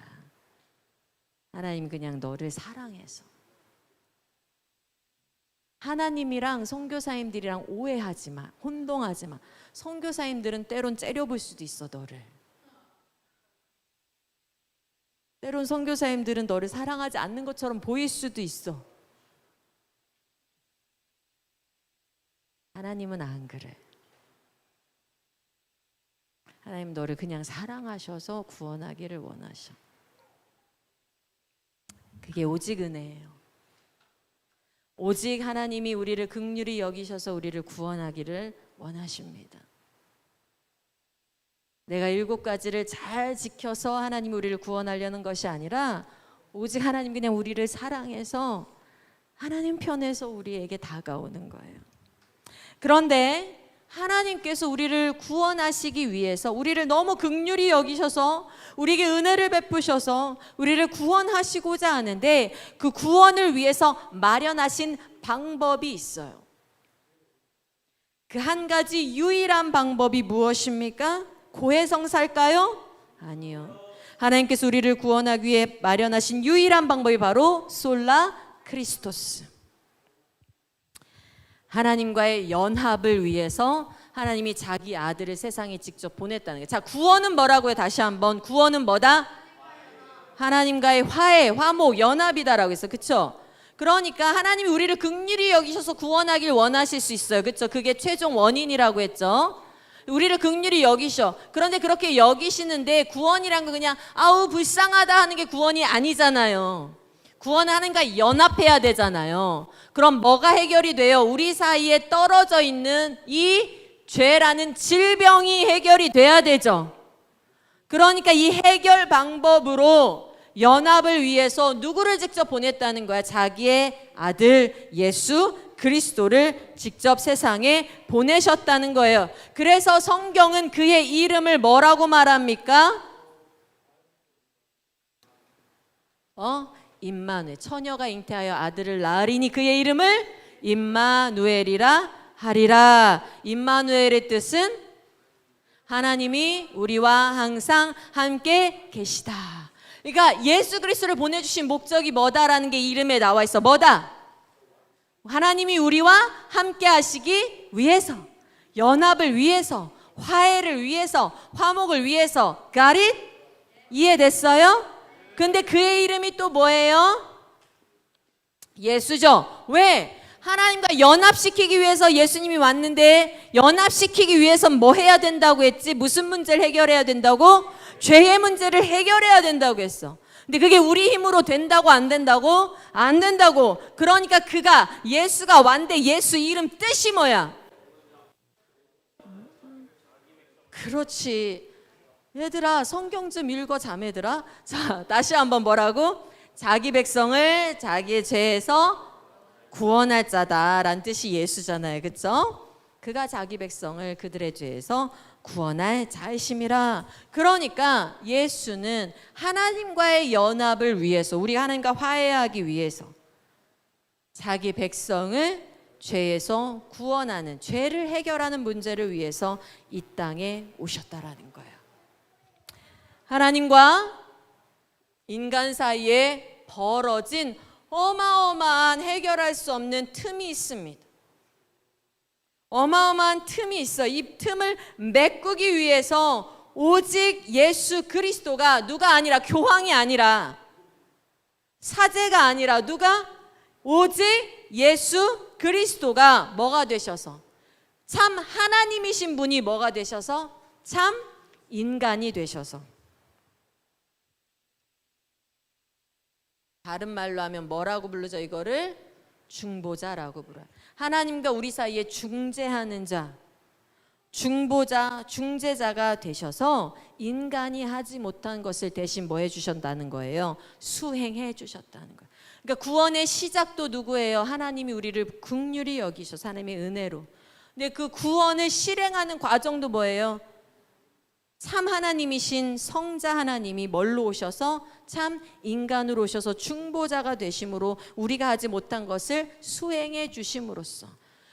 하나님 그냥 너를 사랑해서. 하나님이랑 선교사님들이랑 오해하지 마. 혼동하지 마. 선교사님들은 때론 째려볼 수도 있어, 너를. 때론 선교사님들은 너를 사랑하지 않는 것처럼 보일 수도 있어. 하나님은 안 그래. 하나님 너를 그냥 사랑하셔서 구원하기를 원하셔. 그게 오직 은혜예요. 오직 하나님이 우리를 긍휼히 여기셔서 우리를 구원하기를 원하십니다. 내가 7가지를 잘 지켜서 하나님이 우리를 구원하려는 것이 아니라 오직 하나님 그냥 우리를 사랑해서 하나님 편에서 우리에게 다가오는 거예요. 그런데 하나님께서 우리를 구원하시기 위해서, 우리를 너무 긍휼히 여기셔서 우리에게 은혜를 베푸셔서 우리를 구원하시고자 하는데, 그 구원을 위해서 마련하신 방법이 있어요. 그 한 가지 유일한 방법이 무엇입니까? 고해성사일까요? 아니요. 하나님께서 우리를 구원하기 위해 마련하신 유일한 방법이 바로 솔라 크리스토스. 하나님과의 연합을 위해서 하나님이 자기 아들을 세상에 직접 보냈다는 거예요. 자, 구원은 뭐라고요? 다시 한번. 구원은 뭐다? 하나님과의 화해, 화목, 연합이다라고 했어요. 그렇죠? 그러니까 하나님이 우리를 긍휼히 여기셔서 구원하길 원하실 수 있어요. 그렇죠? 그게 최종 원인이라고 했죠. 우리를 긍휼히 여기셔. 그런데 그렇게 여기시는데 구원이란 거 그냥 아우 불쌍하다 하는 게 구원이 아니잖아요. 구원은 하나님과 연합해야 되잖아요. 그럼 뭐가 해결이 돼요? 우리 사이에 떨어져 있는 이 죄라는 질병이 해결이 돼야 되죠. 그러니까 이 해결 방법으로 연합을 위해서 누구를 직접 보냈다는 거야? 자기의 아들 예수 그리스도를 직접 세상에 보내셨다는 거예요. 그래서 성경은 그의 이름을 뭐라고 말합니까? 임마누엘. 처녀가 잉태하여 아들을 낳으리니 그의 이름을 임마누엘이라 하리라. 임마누엘의 뜻은 하나님이 우리와 항상 함께 계시다. 그러니까 예수 그리스도를 보내주신 목적이 뭐다라는 게 이름에 나와 있어. 뭐다? 하나님이 우리와 함께 하시기 위해서, 연합을 위해서, 화해를 위해서, 화목을 위해서. Got it? 이해됐어요? 근데 그의 이름이 또 뭐예요? 예수죠. 왜? 하나님과 연합시키기 위해서 예수님이 왔는데, 연합시키기 위해서 뭐 해야 된다고 했지? 무슨 문제를 해결해야 된다고? 죄의 문제를 해결해야 된다고 했어. 근데 그게 우리 힘으로 된다고 안 된다고? 안 된다고. 그러니까 예수가 왔는데 예수 이름 뜻이 뭐야? 그렇지. 얘들아 성경 좀 읽어 자매들아. 자, 다시 한번 뭐라고? 자기 백성을 자기의 죄에서 구원할 자다라는 뜻이 예수잖아요. 그렇죠? 그가 자기 백성을 그들의 죄에서 구원할 자이심이라. 그러니까 예수는 하나님과의 연합을 위해서, 우리가 하나님과 화해하기 위해서 자기 백성을 죄에서 구원하는, 죄를 해결하는 문제를 위해서 이 땅에 오셨다라는 거예요. 하나님과 인간 사이에 벌어진 어마어마한 해결할 수 없는 틈이 있습니다. 어마어마한 틈이 있어. 이 틈을 메꾸기 위해서 오직 예수 그리스도가, 누가 아니라, 교황이 아니라, 사제가 아니라, 누가? 오직 예수 그리스도가 뭐가 되셔서, 참 하나님이신 분이 뭐가 되셔서, 참 인간이 되셔서. 다른 말로 하면 뭐라고 부르죠? 이거를 중보자라고 불러요. 하나님과 우리 사이에 중재하는 자, 중보자, 중재자가 되셔서 인간이 하지 못한 것을 대신 뭐 해주셨다는 거예요? 수행해 주셨다는 거예요. 그러니까 구원의 시작도 누구예요? 하나님이 우리를 긍휼히 여기셔서, 하나님의 은혜로. 근데 그 구원을 실행하는 과정도 뭐예요? 참 하나님이신 성자 하나님이 뭘로 오셔서, 참 인간으로 오셔서 중보자가 되심으로 우리가 하지 못한 것을 수행해 주심으로써.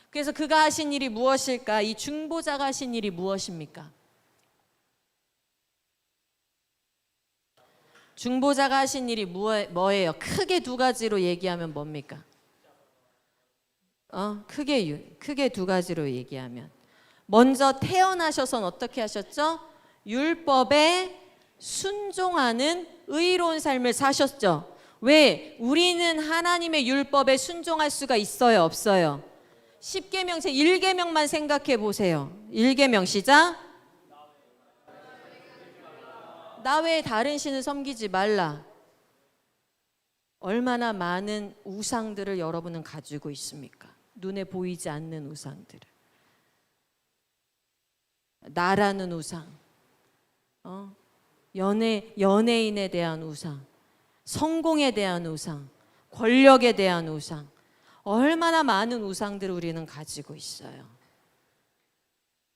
그래서 그가 하신 일이 무엇일까? 이 중보자가 하신 일이 무엇입니까? 중보자가 하신 일이 뭐예요? 크게 두 가지로 얘기하면 뭡니까? 크게 두 가지로 얘기하면, 먼저 태어나셔서는 어떻게 하셨죠? 율법에 순종하는 의로운 삶을 사셨죠. 왜? 우리는 하나님의 율법에 순종할 수가 있어요, 없어요? 10계명, 제 1계명만 생각해 보세요. 1계명 시작. 나 외에 다른 신을 섬기지 말라. 얼마나 많은 우상들을 여러분은 가지고 있습니까? 눈에 보이지 않는 우상들을. 나라는 우상, 연예인에 대한 우상, 성공에 대한 우상, 권력에 대한 우상, 얼마나 많은 우상들을 우리는 가지고 있어요.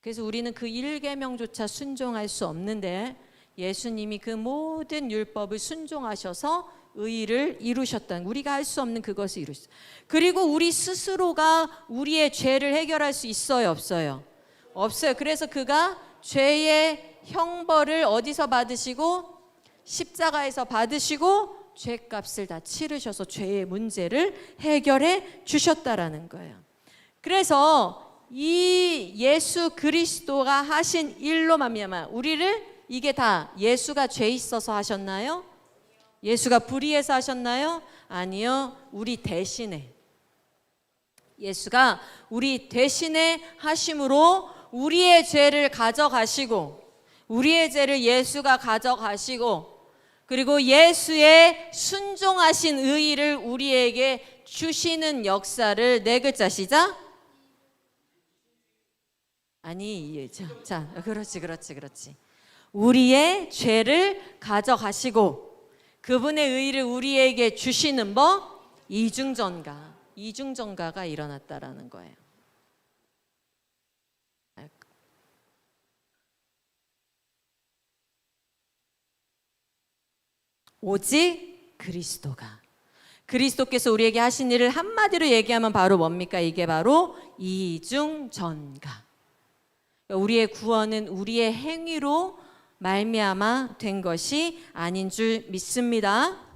그래서 우리는 그 1계명조차 순종할 수 없는데 예수님이 그 모든 율법을 순종하셔서 의를 이루셨다는, 우리가 할 수 없는 그것을 이루셨어요. 그리고 우리 스스로가 우리의 죄를 해결할 수 있어요, 없어요? 없어요. 그래서 그가 죄의 형벌을 어디서 받으시고? 십자가에서 받으시고 죄값을 다 치르셔서 죄의 문제를 해결해 주셨다라는 거예요. 그래서 이 예수 그리스도가 하신 일로 말미암아 우리를, 이게 다 예수가 죄 있어서 하셨나요? 예수가 불의해서 하셨나요? 아니요. 우리 대신에, 예수가 우리 대신에 하심으로 우리의 죄를 가져가시고, 우리의 죄를 예수가 가져가시고, 그리고 예수의 순종하신 의의를 우리에게 주시는 역사를, 네 글자 시작. 아니, 자, 그렇지. 우리의 죄를 가져가시고 그분의 의의를 우리에게 주시는 법, 이중전가가 일어났다라는 거예요. 오직 그리스도께서 우리에게 하신 일을 한마디로 얘기하면 바로 뭡니까? 이게 바로 이중전가. 우리의 구원은 우리의 행위로 말미암아 된 것이 아닌 줄 믿습니다.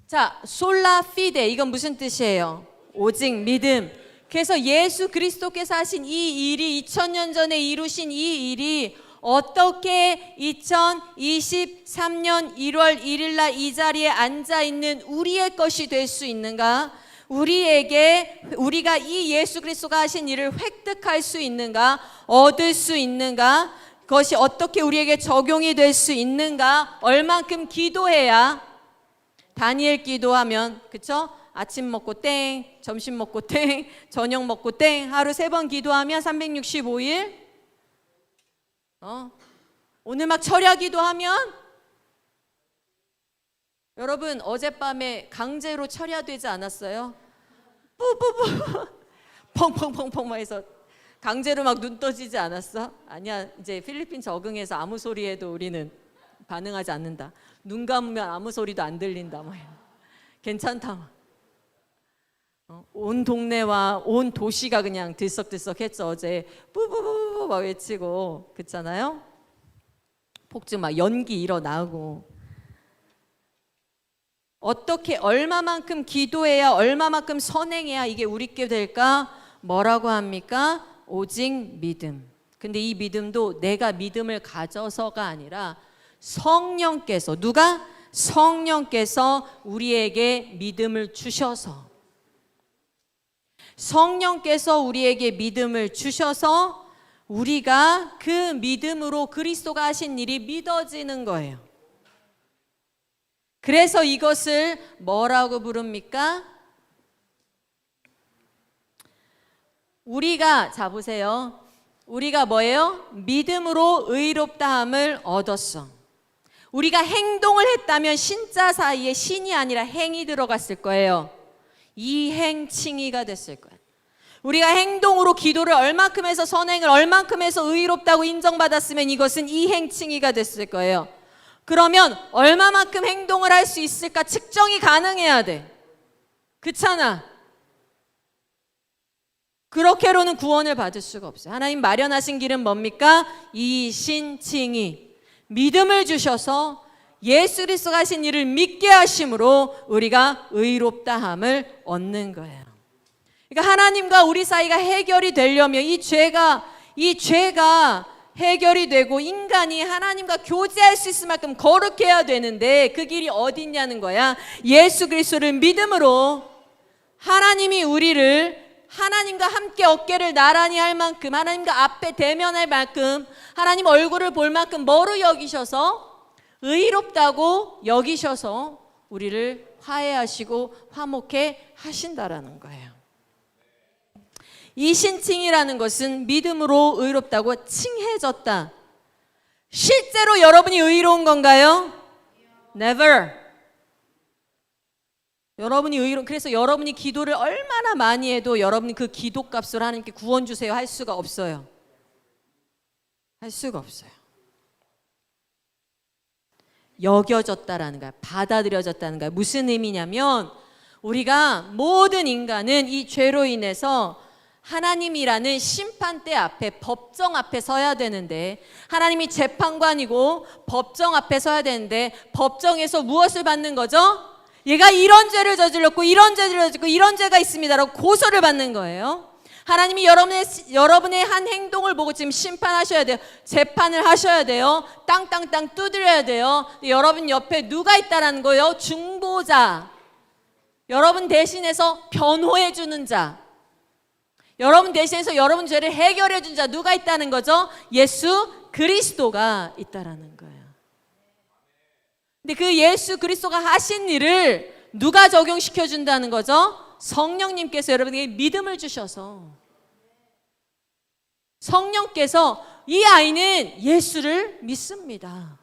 자, 솔라 피데, 이건 무슨 뜻이에요? 오직 믿음. 그래서 예수 그리스도께서 하신 이 일이, 2000년 전에 이루신 이 일이 어떻게 2023년 1월 1일 날 이 자리에 앉아 있는 우리의 것이 될 수 있는가? 우리가 이 예수 그리스도가 하신 일을 획득할 수 있는가? 얻을 수 있는가? 그것이 어떻게 우리에게 적용이 될 수 있는가? 얼만큼 기도해야, 다니엘 기도하면, 그쵸? 아침 먹고 땡, 점심 먹고 땡, 저녁 먹고 땡, 하루 3번 기도하면 365일, 오늘 막 철야 기도하면, 여러분 어젯밤에 강제로 철야되지 않았어요? 뿌뿌뿌 펑펑펑펑 막 해서 강제로 막 눈 떠지지 않았어? 아니야, 이제 필리핀 적응해서 아무 소리에도 우리는 반응하지 않는다. 눈 감으면 아무 소리도 안 들린다. 뭐 괜찮다. 온 동네와 온 도시가 그냥 들썩들썩했죠. 어제 뿌뿌뿌뿌 막 외치고 그랬잖아요. 폭죽 막 연기 일어나고. 어떻게, 얼마만큼 기도해야, 얼마만큼 선행해야 이게 우리께 될까? 뭐라고 합니까? 오직 믿음. 근데 이 믿음도 내가 믿음을 가져서가 아니라 성령께서, 누가? 성령께서 우리에게 믿음을 주셔서, 성령께서 우리에게 믿음을 주셔서 우리가 그 믿음으로 그리스도가 하신 일이 믿어지는 거예요. 그래서 이것을 뭐라고 부릅니까? 우리가, 자 보세요. 우리가 뭐예요? 믿음으로 의롭다함을 얻었어. 우리가 행동을 했다면 신자 사이에 신이 아니라 행이 들어갔을 거예요. 이행칭의가 됐을 거예요. 우리가 행동으로 기도를 얼만큼 해서, 선행을 얼만큼 해서 의롭다고 인정받았으면 이것은 이행칭의가 됐을 거예요. 그러면 얼마만큼 행동을 할 수 있을까 측정이 가능해야 돼. 그렇잖아. 그렇게로는 구원을 받을 수가 없어요. 하나님 마련하신 길은 뭡니까? 이신칭의. 믿음을 주셔서 예수 그리스도가 하신 일을 믿게 하심으로 우리가 의롭다함을 얻는 거예요. 그러니까 하나님과 우리 사이가 해결이 되려면 이 죄가 해결이 되고 인간이 하나님과 교제할 수 있을 만큼 거룩해야 되는데 그 길이 어디 있냐는 거야. 예수 그리스도를 믿음으로 하나님이 우리를 하나님과 함께 어깨를 나란히 할 만큼, 하나님과 앞에 대면할 만큼, 하나님 얼굴을 볼 만큼 뭐로 여기셔서 의롭다고 여기셔서 우리를 화해하시고 화목해 하신다라는 거예요. 이 신칭이라는 것은 믿음으로 의롭다고 칭해졌다. 실제로 여러분이 의로운 건가요? Never. 그래서 여러분이 기도를 얼마나 많이 해도 여러분이 그 기도값으로 하나님께 구원 주세요 할 수가 없어요. 할 수가 없어요. 여겨졌다라는 거야. 받아들여졌다는 거야. 무슨 의미냐면 우리가 모든 인간은 이 죄로 인해서 하나님이라는 심판대 앞에, 법정 앞에 서야 되는데, 하나님이 재판관이고 법정 앞에 서야 되는데, 법정에서 무엇을 받는 거죠? 얘가 이런 죄를 저질렀고 이런 죄를 저질렀고 이런 죄가 있습니다라고 고소를 받는 거예요. 하나님이 여러분의 한 행동을 보고 지금 심판하셔야 돼요. 재판을 하셔야 돼요. 땅땅땅 두드려야 돼요. 여러분 옆에 누가 있다라는 거예요? 중보자. 여러분 대신해서 변호해 주는 자. 여러분 대신해서 여러분 죄를 해결해 준 자 누가 있다는 거죠? 예수 그리스도가 있다라는 거예요. 근데 그 예수 그리스도가 하신 일을 누가 적용시켜 준다는 거죠? 성령님께서 여러분에게 믿음을 주셔서, 성령께서 이 아이는 예수를 믿습니다.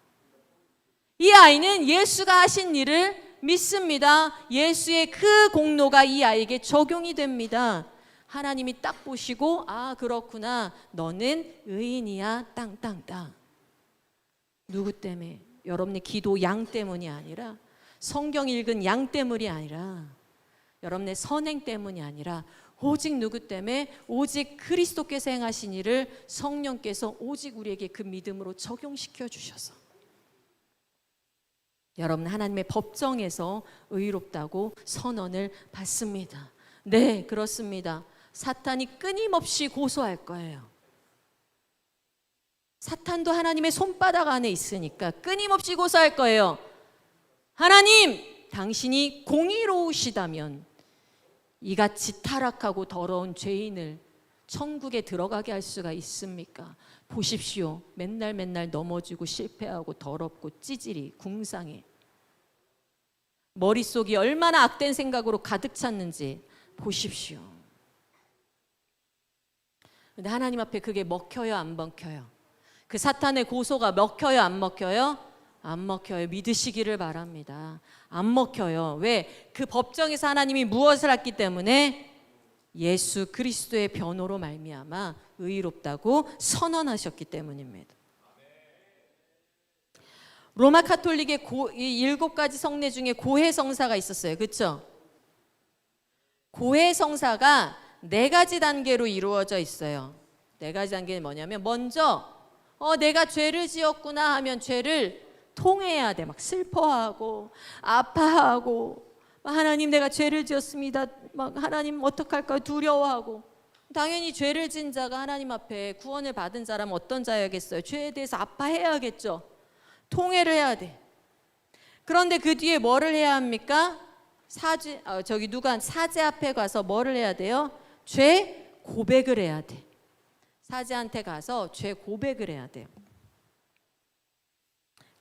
이 아이는 예수가 하신 일을 믿습니다. 예수의 그 공로가 이 아이에게 적용이 됩니다. 하나님이 딱 보시고, 아 그렇구나, 너는 의인이야, 땅땅땅. 누구 때문에? 여러분의 기도 양 때문이 아니라, 성경 읽은 양 때문이 아니라, 여러분의 선행 때문이 아니라, 오직 누구 때문에? 오직 그리스도께서 행하신 일을 성령께서 오직 우리에게 그 믿음으로 적용시켜 주셔서 여러분 하나님의 법정에서 의롭다고 선언을 받습니다. 네, 그렇습니다. 사탄이 끊임없이 고소할 거예요. 사탄도 하나님의 손바닥 안에 있으니까 끊임없이 고소할 거예요. 하나님, 당신이 공의로우시다면 이같이 타락하고 더러운 죄인을 천국에 들어가게 할 수가 있습니까? 보십시오. 맨날 넘어지고 실패하고 더럽고 찌질이 궁상해. 머릿속이 얼마나 악된 생각으로 가득 찼는지 보십시오. 근데 하나님 앞에 그게 먹혀요, 안 먹혀요? 그 사탄의 고소가 먹혀요, 안 먹혀요? 안 먹혀요. 믿으시기를 바랍니다. 안 먹혀요. 왜? 그 법정에서 하나님이 무엇을 했기 때문에? 예수 그리스도의 변호로 말미암아 의롭다고 선언하셨기 때문입니다. 로마 카톨릭의 이 7가지 성례 중에 고해성사가 있었어요. 그렇죠? 고해성사가 4가지 단계로 이루어져 있어요. 4가지 단계는 뭐냐면, 먼저 내가 죄를 지었구나 하면 죄를 통회해야 돼. 막 슬퍼하고 아파하고, 하나님 내가 죄를 지었습니다. 막 하나님 어떡할까 두려워하고. 당연히 죄를 지은 자가 하나님 앞에 구원을 받은 자라면 어떤 자야겠어요? 죄에 대해서 아파해야겠죠. 통회를 해야 돼. 그런데 그 뒤에 뭐를 해야 합니까? 사제 앞에 가서 뭐를 해야 돼요? 죄 고백을 해야 돼. 사제한테 가서 죄 고백을 해야 돼요.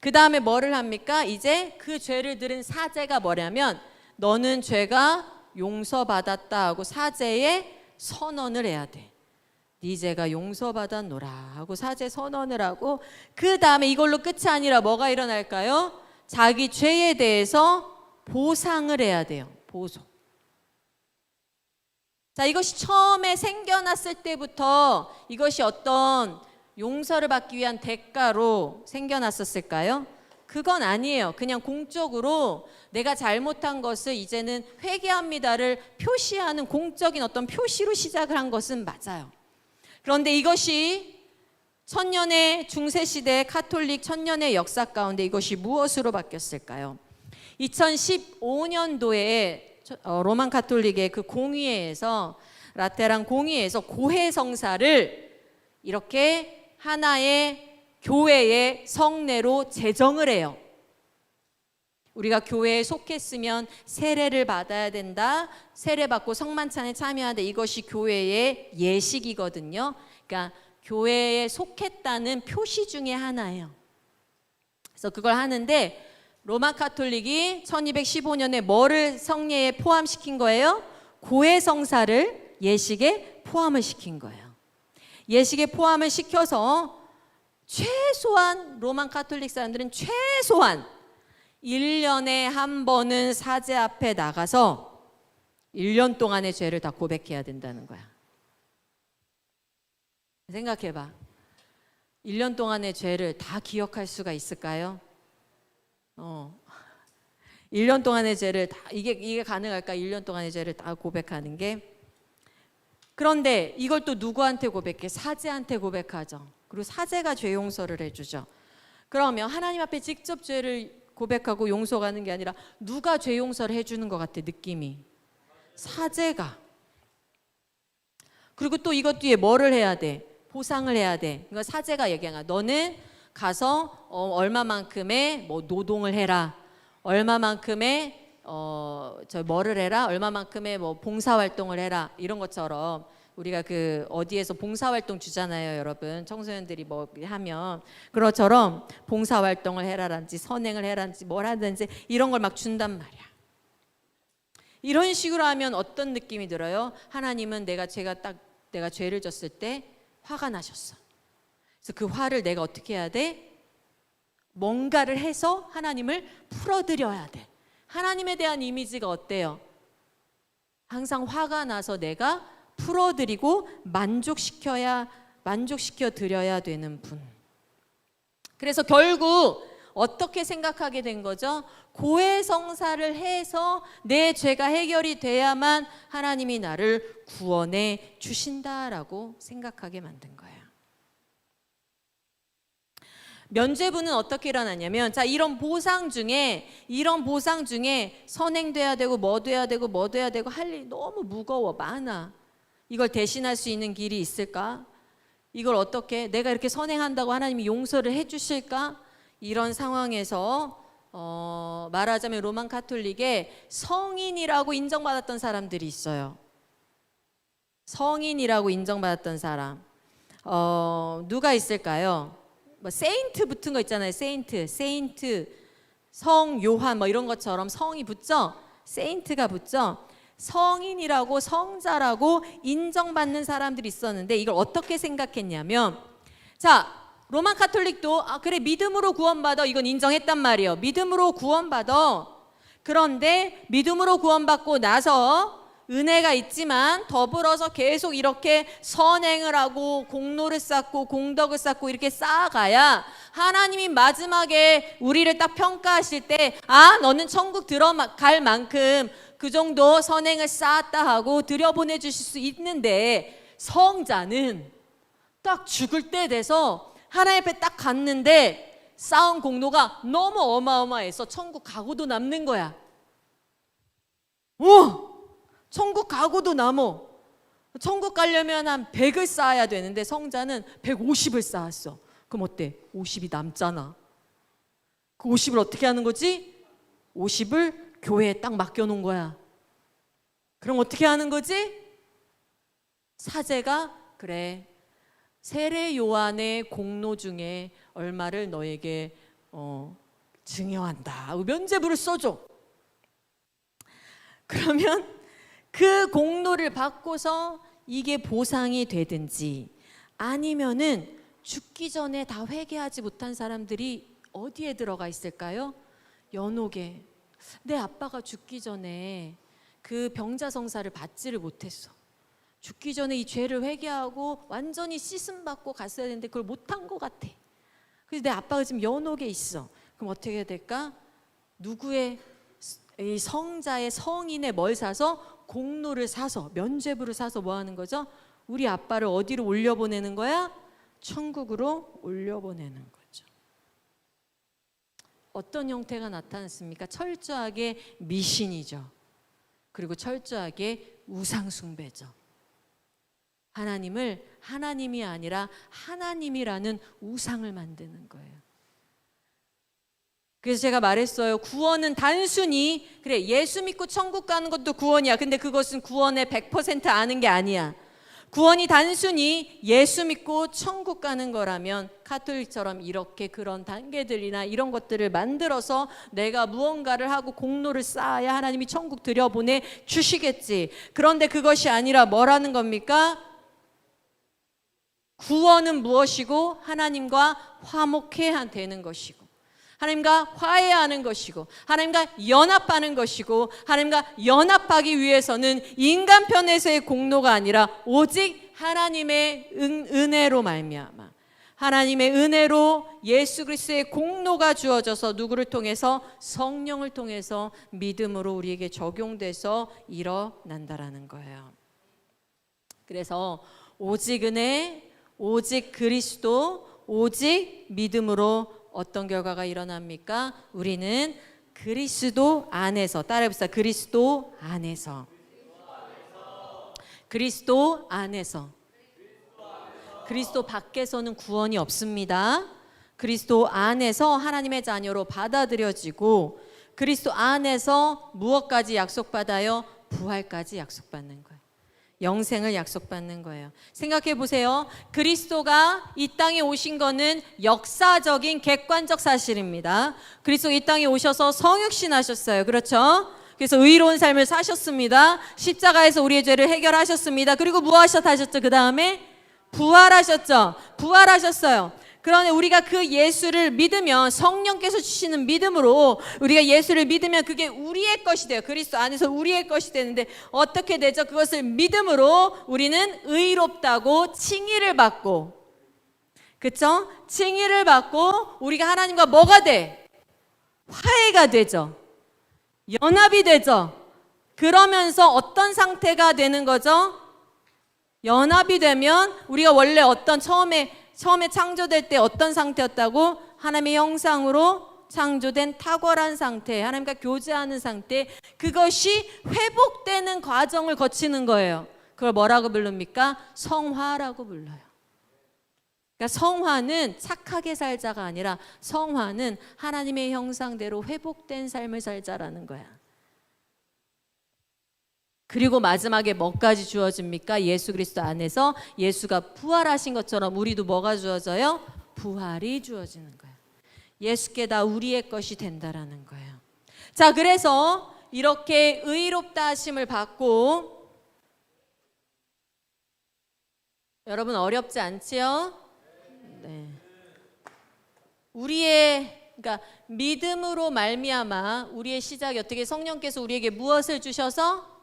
그 다음에 뭐를 합니까? 이제 그 죄를 들은 사제가 뭐냐면, 너는 죄가 용서받았다 하고 사제에 선언을 해야 돼. 네 죄가 용서받았노라 하고 사제 선언을 하고, 그 다음에 이걸로 끝이 아니라 뭐가 일어날까요? 자기 죄에 대해서 보상을 해야 돼요. 보상. 자, 이것이 처음에 생겨났을 때부터 이것이 어떤 용서를 받기 위한 대가로 생겨났었을까요? 그건 아니에요. 그냥 공적으로 내가 잘못한 것을 이제는 회개합니다를 표시하는 공적인 어떤 표시로 시작을 한 것은 맞아요. 그런데 이것이 천년의 중세시대 카톨릭 천년의 역사 가운데 이것이 무엇으로 바뀌었을까요? 2015년도에 로만 카톨릭의 그 공의회에서, 라테란 공의회에서 고해성사를 이렇게 하나의 교회의 성례로 제정을 해요. 우리가 교회에 속했으면 세례를 받아야 된다. 세례 받고 성만찬에 참여해야 돼. 이것이 교회의 예식이거든요. 그러니까 교회에 속했다는 표시 중에 하나예요. 그래서 그걸 하는데, 로마 카톨릭이 1215년에 뭐를 성례에 포함시킨 거예요? 고해성사를 예식에 포함을 시킨 거예요. 예식에 포함을 시켜서 최소한 로만 카톨릭 사람들은 최소한 1년에 한 번은 사제 앞에 나가서 1년 동안의 죄를 다 고백해야 된다는 거야. 생각해봐. 1년 동안의 죄를 다 기억할 수가 있을까요? 1년 동안의 죄를 다, 이게 가능할까? 1년 동안의 죄를 다 고백하는 게. 그런데 이걸 또 누구한테 고백해? 사제한테 고백하죠. 그리고 사제가 죄 용서를 해주죠. 그러면 하나님 앞에 직접 죄를 고백하고 용서가는 게 아니라 누가 죄 용서를 해주는 것 같아, 느낌이. 사제가. 그리고 또 이것 뒤에 뭐를 해야 돼? 보상을 해야 돼. 이거 사제가 얘기하는 거야. 너는 가서 얼마만큼의 뭐 노동을 해라. 얼마만큼의 뭐를 해라. 얼마만큼의 뭐 봉사활동을 해라. 이런 것처럼 우리가 그 어디에서 봉사활동 주잖아요, 여러분. 청소년들이 뭐 하면 그것처럼 봉사활동을 해라든지 선행을 해라든지 뭘 하든지 이런 걸 막 준단 말이야. 이런 식으로 하면 어떤 느낌이 들어요? 하나님은 내가 죄를 졌을 때 화가 나셨어. 그래서 그 화를 내가 어떻게 해야 돼? 뭔가를 해서 하나님을 풀어드려야 돼. 하나님에 대한 이미지가 어때요? 항상 화가 나서 내가 풀어드리고 만족시켜 드려야 되는 분. 그래서 결국 어떻게 생각하게 된 거죠? 고해성사를 해서 내 죄가 해결이 돼야만 하나님이 나를 구원해 주신다라고 생각하게 만든 거예요. 면죄부는 어떻게 일어나냐면, 자, 이런 보상 중에 선행돼야 되고 뭐 돼야 되고 할 일이 너무 무거워, 많아. 이걸 대신할 수 있는 길이 있을까? 이걸 어떻게, 내가 이렇게 선행한다고 하나님이 용서를 해주실까? 이런 상황에서 말하자면 로만 가톨릭에 성인이라고 인정받았던 사람들이 있어요. 성인이라고 인정받았던 사람 누가 있을까요? 뭐 세인트 붙은 거 있잖아요. 세인트, 성 요한 뭐 이런 것처럼 성이 붙죠. 세인트가 붙죠. 성인이라고 성자라고 인정받는 사람들이 있었는데 이걸 어떻게 생각했냐면, 자, 로만 카톨릭도 그래 믿음으로 구원받아, 이건 인정했단 말이에요. 믿음으로 구원받아. 그런데 믿음으로 구원받고 나서 은혜가 있지만 더불어서 계속 이렇게 선행을 하고 공로를 쌓고 공덕을 쌓고 이렇게 쌓아가야 하나님이 마지막에 우리를 딱 평가하실 때 너는 천국 들어갈 만큼 그 정도 선행을 쌓았다 하고 들여보내주실 수 있는데, 성자는 딱 죽을 때 돼서 하나님 앞에 딱 갔는데 쌓은 공로가 너무 어마어마해서 천국 가고도 남는 거야. 천국 가고도 남어. 천국 가려면 한 100을 쌓아야 되는데 성자는 150을 쌓았어. 그럼 어때? 50이 남잖아. 그 50을 어떻게 하는 거지? 50을 교회에 딱 맡겨놓은 거야. 그럼 어떻게 하는 거지? 사제가 그래, 세례 요한의 공로 중에 얼마를 너에게 증여한다. 면죄부를 써줘. 그러면 그 공로를 받고서 이게 보상이 되든지, 아니면은 죽기 전에 다 회개하지 못한 사람들이 어디에 들어가 있을까요? 연옥에. 내 아빠가 죽기 전에 그 병자성사를 받지를 못했어. 죽기 전에 이 죄를 회개하고 완전히 씻음 받고 갔어야 되는데 그걸 못한 것 같아. 그래서 내 아빠가 지금 연옥에 있어. 그럼 어떻게 해야 될까? 누구의, 이 성자의, 성인의 뭘 사서? 공로를 사서, 면죄부를 사서 뭐 하는 거죠? 우리 아빠를 어디로 올려보내는 거야? 천국으로 올려보내는 거죠. 어떤 형태가 나타났습니까? 철저하게 미신이죠. 그리고 철저하게 우상숭배죠. 하나님을 하나님이 아니라 하나님이라는 우상을 만드는 거예요. 그래서 제가 말했어요. 구원은 단순히, 그래, 예수 믿고 천국 가는 것도 구원이야. 근데 그것은 구원의 100% 아는 게 아니야. 구원이 단순히 예수 믿고 천국 가는 거라면 카톨릭처럼 이렇게 그런 단계들이나 이런 것들을 만들어서 내가 무언가를 하고 공로를 쌓아야 하나님이 천국 들여보내 주시겠지. 그런데 그것이 아니라 뭐라는 겁니까? 구원은 무엇이고? 하나님과 화목해야 되는 것이고, 하나님과 화해하는 것이고 하나님과 연합하는 것이고 하나님과 연합하기 위해서는 인간 편에서의 공로가 아니라 오직 하나님의 은혜로 말미암아 하나님의 은혜로 예수 그리스도의 공로가 주어져서 누구를 통해서 성령을 통해서 믿음으로 우리에게 적용돼서 일어난다라는 거예요. 그래서 오직 은혜, 오직 그리스도, 오직 믿음으로 어떤 결과가 일어납니까? 우리는 그리스도 안에서 따라해봅시다. 그리스도 안에서 그리스도 안에서 그리스도 밖에서는 구원이 없습니다. 그리스도 안에서 하나님의 자녀로 받아들여지고 그리스도 안에서 무엇까지 약속받아요? 부활까지 약속받는 거예요. 영생을 약속받는 거예요. 생각해 보세요. 그리스도가 이 땅에 오신 거는 역사적인 객관적 사실입니다. 그리스도가 이 땅에 오셔서 성육신 하셨어요. 그렇죠? 그래서 의로운 삶을 사셨습니다. 십자가에서 우리의 죄를 해결하셨습니다. 그리고 무엇 하셨죠? 그 다음에 부활하셨죠. 부활하셨어요. 그런데 우리가 그 예수를 믿으면 성령께서 주시는 믿음으로 우리가 예수를 믿으면 그게 우리의 것이 돼요. 그리스도 안에서 우리의 것이 되는데 어떻게 되죠? 그것을 믿음으로 우리는 의롭다고 칭의를 받고, 그렇죠? 칭의를 받고 우리가 하나님과 뭐가 돼? 화해가 되죠. 연합이 되죠. 그러면서 어떤 상태가 되는 거죠? 연합이 되면 우리가 원래 어떤 처음에 창조될 때 어떤 상태였다고? 하나님의 형상으로 창조된 탁월한 상태, 하나님과 교제하는 상태, 그것이 회복되는 과정을 거치는 거예요. 그걸 뭐라고 부릅니까? 성화라고 불러요. 그러니까 성화는 착하게 살자가 아니라 성화는 하나님의 형상대로 회복된 삶을 살자라는 거야. 그리고 마지막에 뭐까지 주어집니까? 예수 그리스도 안에서 예수가 부활하신 것처럼 우리도 뭐가 주어져요? 부활이 주어지는 거예요. 예수께 다 우리의 것이 된다라는 거예요. 자, 그래서 이렇게 의롭다 하심을 받고, 여러분 어렵지 않지요? 네. 그러니까 믿음으로 말미암아 우리의 시작이 어떻게 성령께서 우리에게 무엇을 주셔서?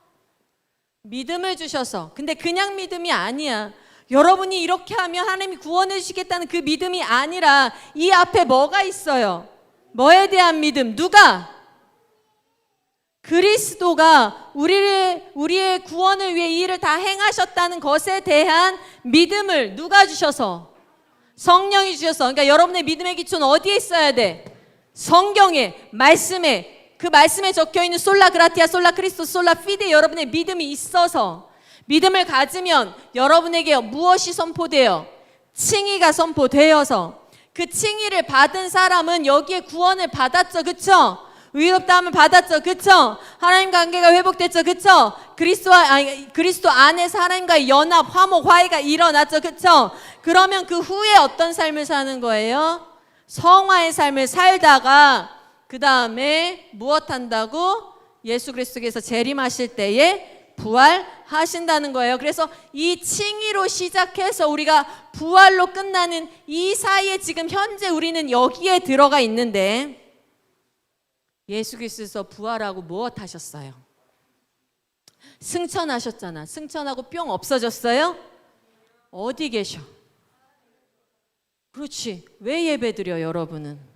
믿음을 주셔서. 근데 그냥 믿음이 아니야. 여러분이 이렇게 하면 하나님이 구원해 주시겠다는 그 믿음이 아니라 이 앞에 뭐가 있어요? 뭐에 대한 믿음? 누가? 그리스도가 우리의 구원을 위해 이 일을 다 행하셨다는 것에 대한 믿음을 누가 주셔서? 성령이 주셔서. 그러니까 여러분의 믿음의 기초는 어디에 있어야 돼? 성경에, 말씀에. 그 말씀에 적혀있는 솔라 그라티아, 솔라 크리스토, 솔라 피데, 여러분의 믿음이 있어서 믿음을 가지면 여러분에게 무엇이 선포돼요? 칭의가 선포되어서 그 칭의를 받은 사람은 여기에 구원을 받았죠. 그쵸? 의롭다 함을 받았죠. 그쵸? 하나님 관계가 회복됐죠. 그쵸? 그리스도 안에서 하나님과의 연합, 화목, 화해가 일어났죠. 그쵸? 그러면 그 후에 어떤 삶을 사는 거예요? 성화의 삶을 살다가 그 다음에 무엇 한다고? 예수 그리스도께서 재림하실 때에 부활하신다는 거예요. 그래서 이 칭의로 시작해서 우리가 부활로 끝나는 이 사이에 지금 현재 우리는 여기에 들어가 있는데, 예수 그리스도께서 부활하고 무엇 하셨어요? 승천하셨잖아. 승천하고 뿅 없어졌어요? 어디 계셔? 그렇지. 왜 예배드려 여러분은?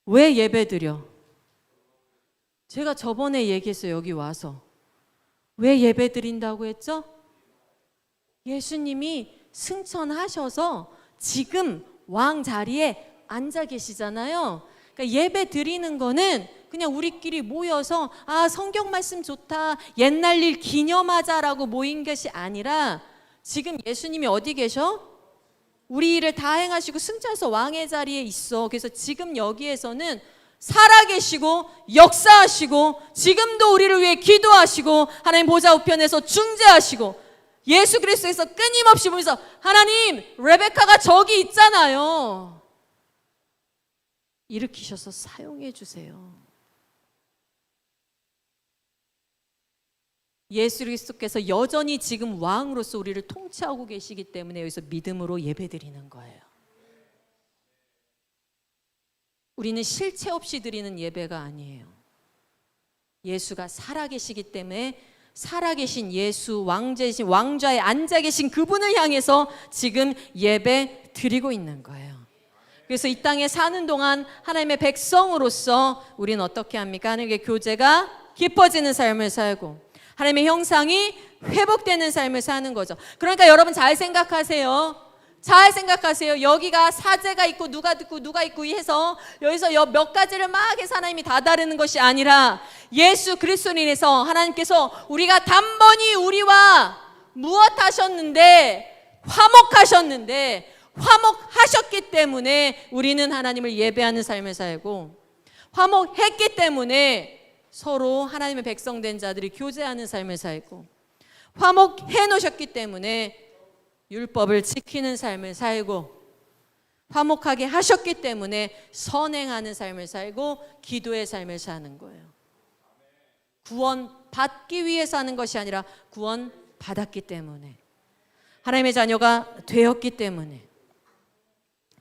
왜 예배드려? 제가 저번에 얘기했어요. 여기 와서 왜 예배드린다고 했죠? 예수님이 승천하셔서 지금 왕 자리에 앉아 계시잖아요. 그러니까 예배 드리는 거는 그냥 우리끼리 모여서 성경 말씀 좋다, 옛날 일 기념하자라고 모인 것이 아니라 지금 예수님이 어디 계셔? 우리 일을 다 행하시고 승천해서 왕의 자리에 있어. 그래서 지금 여기에서는 살아계시고 역사하시고 지금도 우리를 위해 기도하시고 하나님 보좌 우편에서 중재하시고 예수 그리스도에서 끊임없이 보면서 하나님, 레베카가 저기 있잖아요. 일으키셔서 사용해 주세요. 예수 그리스도께서 여전히 지금 왕으로서 우리를 통치하고 계시기 때문에 여기서 믿음으로 예배드리는 거예요. 우리는 실체 없이 드리는 예배가 아니에요. 예수가 살아계시기 때문에 살아계신 예수, 왕자이신 왕좌에 앉아 계신 그분을 향해서 지금 예배 드리고 있는 거예요. 그래서 이 땅에 사는 동안 하나님의 백성으로서 우리는 어떻게 합니까? 하나님의 교제가 깊어지는 삶을 살고 하나님의 형상이 회복되는 삶을 사는 거죠. 그러니까 여러분 잘 생각하세요. 잘 생각하세요. 여기가 사제가 있고 누가 듣고 누가 있고 해서 여기서 몇 가지를 막 해서 하나님이 다 다루는 것이 아니라 예수 그리스도로 인해서 하나님께서 우리가 단번이 우리와 무엇 하셨는데 화목하셨기 때문에 우리는 하나님을 예배하는 삶을 살고 화목했기 때문에 서로 하나님의 백성된 자들이 교제하는 삶을 살고 화목해 놓으셨기 때문에 율법을 지키는 삶을 살고 화목하게 하셨기 때문에 선행하는 삶을 살고 기도의 삶을 사는 거예요. 구원 받기 위해서 하는 것이 아니라 구원 받았기 때문에 하나님의 자녀가 되었기 때문에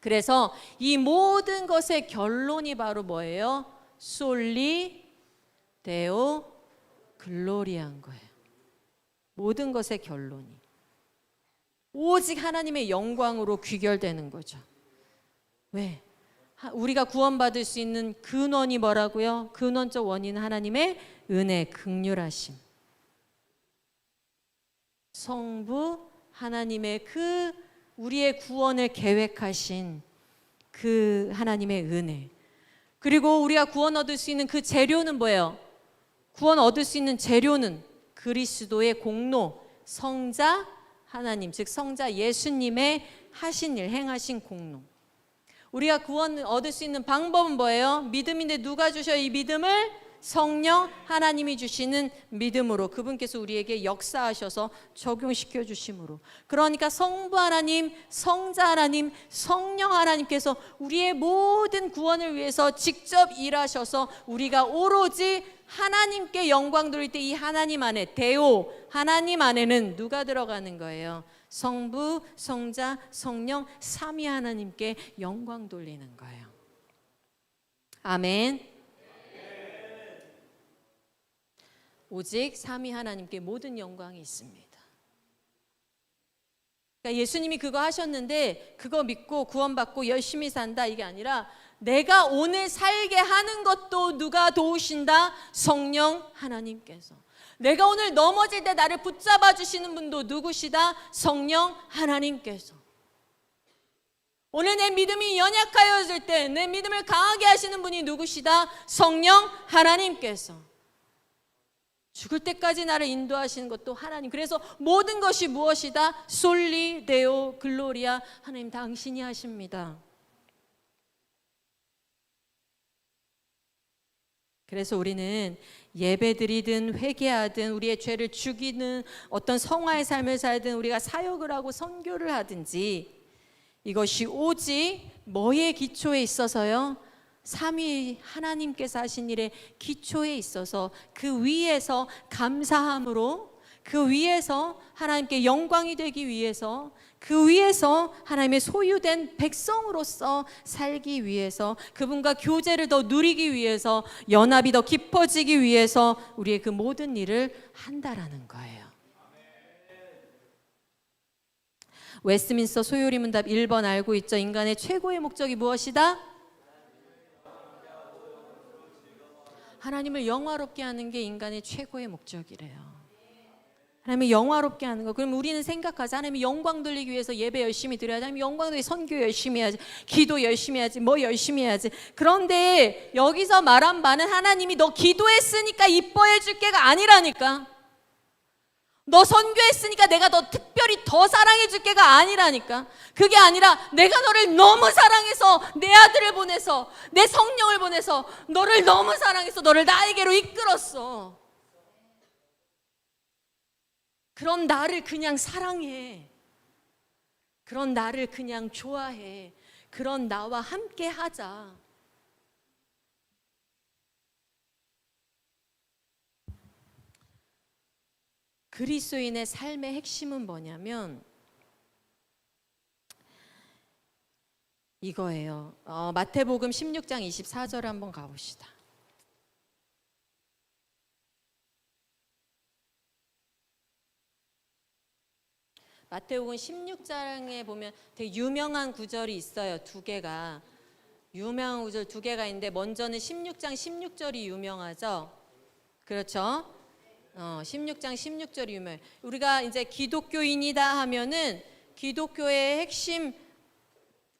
그래서 이 모든 것의 결론이 바로 뭐예요? 솔리 데오 글로리한 거예요. 모든 것의 결론이 오직 하나님의 영광으로 귀결되는 거죠. 왜? 우리가 구원받을 수 있는 근원이 뭐라고요? 근원적 원인은 하나님의 은혜, 긍휼하심. 성부 하나님의 그 우리의 구원을 계획하신 그 하나님의 은혜. 그리고 우리가 구원 얻을 수 있는 그 재료는 뭐예요? 구원 얻을 수 있는 재료는 그리스도의 공로, 성자 하나님, 즉 성자 예수님의 하신 일, 행하신 공로. 우리가 구원 얻을 수 있는 방법은 뭐예요? 믿음인데 누가 주셔요? 이 믿음을 성령 하나님이 주시는 믿음으로 그분께서 우리에게 역사하셔서 적용시켜 주심으로. 그러니까 성부 하나님, 성자 하나님, 성령 하나님께서 우리의 모든 구원을 위해서 직접 일하셔서 우리가 오로지 하나님께 영광 돌릴 때 이 하나님 안에 데오 하나님 안에는 누가 들어가는 거예요? 성부, 성자, 성령 삼위 하나님께 영광 돌리는 거예요. 아멘. 오직 삼위 하나님께 모든 영광이 있습니다. 그러니까 예수님이 그거 하셨는데 그거 믿고 구원받고 열심히 산다 이게 아니라 내가 오늘 살게 하는 것도 누가 도우신다? 성령 하나님께서. 내가 오늘 넘어질 때 나를 붙잡아 주시는 분도 누구시다? 성령 하나님께서. 오늘 내 믿음이 연약하여질 때 내 믿음을 강하게 하시는 분이 누구시다? 성령 하나님께서. 죽을 때까지 나를 인도하시는 것도 하나님. 그래서 모든 것이 무엇이다? 솔리 데오 글로리아 하나님 당신이 하십니다. 그래서 우리는 예배드리든 회개하든 우리의 죄를 죽이는 어떤 성화의 삶을 살든 우리가 사역을 하고 선교를 하든지 이것이 오직 뭐의 기초에 있어서요? 삼위 하나님께서 하신 일의 기초에 있어서 그 위에서 감사함으로 그 위에서 하나님께 영광이 되기 위해서 그 위에서 하나님의 소유된 백성으로서 살기 위해서 그분과 교제를 더 누리기 위해서 연합이 더 깊어지기 위해서 우리의 그 모든 일을 한다라는 거예요. 웨스트민스터 소요리 문답 1번 알고 있죠? 인간의 최고의 목적이 무엇이다? 하나님을 영화롭게 하는 게 인간의 최고의 목적이래요. 하나님을 영화롭게 하는 거. 그럼 우리는 생각하자. 하나님이 영광 돌리기 위해서 예배 열심히 드려야지. 하나님 영광 돌리기 선교 열심히 해야지. 기도 열심히 해야지. 뭐 열심히 해야지. 그런데 여기서 말한 바는 하나님이 너 기도했으니까 이뻐해 줄 게가 아니라니까. 너 선교했으니까 내가 너 특별히 더 사랑해 줄 게가 아니라니까. 그게 아니라 내가 너를 너무 사랑해서 내 아들을 보내서 내 성령을 보내서 너를 너무 사랑해서 너를 나에게로 이끌었어. 그런 나를 그냥 사랑해. 그런 나를 그냥 좋아해. 그런 나와 함께 하자. 그리스도인의 삶의 핵심은 뭐냐면 이거예요. 마태복음 16장 24절 한번 가봅시다. 마태복음 16장에 보면 되게 유명한 구절이 있어요. 두 개가. 유명한 구절 두 개가 있는데 먼저는 16장 16절이 유명하죠. 그렇죠? 16장 16절이 유명해요. 우리가 이제 기독교인이다 하면은 기독교의 핵심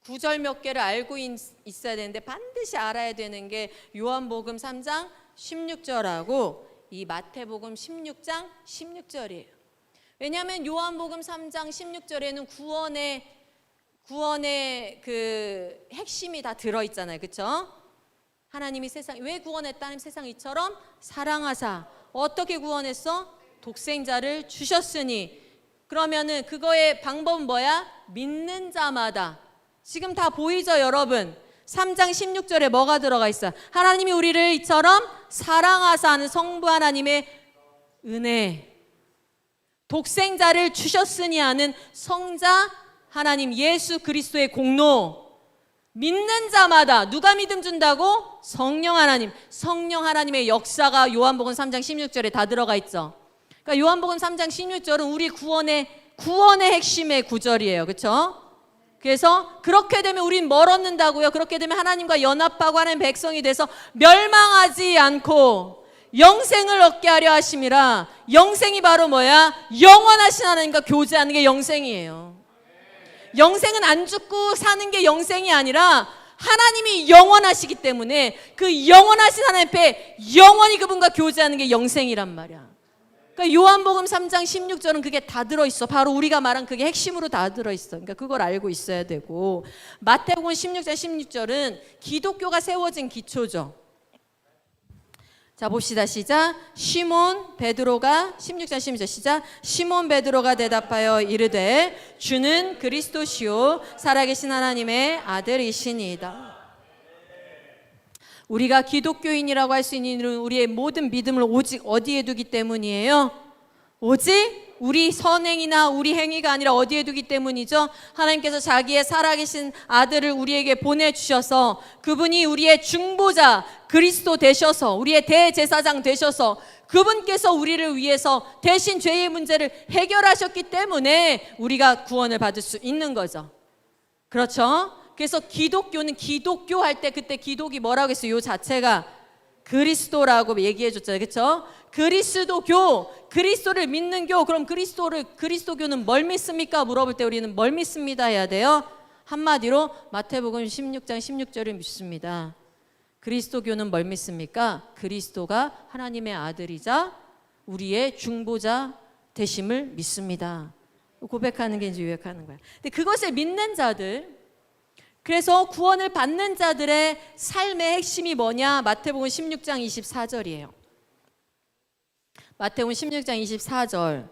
구절 몇 개를 알고 있어야 되는데 반드시 알아야 되는 게 요한복음 3장 16절하고 이 마태복음 16장 16절이에요. 왜냐하면 요한복음 3장 16절에는 구원의 그 핵심이 다 들어있잖아요. 그렇죠? 하나님이 왜 구원했다는 세상 이처럼 사랑하사. 어떻게 구원했어? 독생자를 주셨으니. 그러면은 그거의 방법은 뭐야? 믿는 자마다. 지금 다 보이죠, 여러분? 3장 16절에 뭐가 들어가 있어요? 하나님이 우리를 이처럼 사랑하사 하는 성부 하나님의 은혜. 독생자를 주셨으니 하는 성자 하나님 예수 그리스도의 공로. 믿는 자마다 누가 믿음 준다고? 성령 하나님의 역사가 요한복음 3장 16절에 다 들어가 있죠. 그러니까 요한복음 3장 16절은 우리 구원의 핵심의 구절이에요. 그렇죠? 그래서 그렇게 되면 우린 뭘 얻는다고요? 그렇게 되면 하나님과 연합하고 하는 백성이 돼서 멸망하지 않고 영생을 얻게 하려 하심이라. 영생이 바로 뭐야? 영원하신 하나님과 교제하는 게 영생이에요. 영생은 안 죽고 사는 게 영생이 아니라 하나님이 영원하시기 때문에 그 영원하신 하나님 앞에 영원히 그분과 교제하는 게 영생이란 말이야. 그러니까 요한복음 3장 16절은 그게 다 들어있어. 바로 우리가 말한 그게 핵심으로 다 들어있어. 그러니까 그걸 알고 있어야 되고, 마태복음 16장 16절은 기독교가 세워진 기초죠. 자, 봅시다. 시작. 시몬 베드로가 16장 16절 시작. 시몬 베드로가 대답하여 이르되 주는 그리스도시요 살아계신 하나님의 아들이시니이다. 우리가 기독교인이라고 할 수 있는 우리의 모든 믿음을 오직 어디에 두기 때문이에요? 오직 우리 선행이나 우리 행위가 아니라 어디에 두기 때문이죠? 하나님께서 자기의 살아계신 아들을 우리에게 보내주셔서 그분이 우리의 중보자 그리스도 되셔서 우리의 대제사장 되셔서 그분께서 우리를 위해서 대신 죄의 문제를 해결하셨기 때문에 우리가 구원을 받을 수 있는 거죠. 그렇죠? 그래서 기독교는 기독교 할 때 그때 기독이 뭐라고 했어요? 요 자체가 그리스도라고 얘기해 줬잖아요. 그렇죠? 그리스도교, 그리스도를 믿는 교. 그럼 그리스도교는 뭘 믿습니까? 물어볼 때 우리는 뭘 믿습니다 해야 돼요. 한마디로 마태복음 16장 16절을 믿습니다. 그리스도교는 뭘 믿습니까? 그리스도가 하나님의 아들이자 우리의 중보자 되심을 믿습니다. 고백하는 게 이제 요약하는 거야. 근데 그것을 믿는 자들, 그래서 구원을 받는 자들의 삶의 핵심이 뭐냐? 마태복음 16장 24절이에요. 마태복음 16장 24절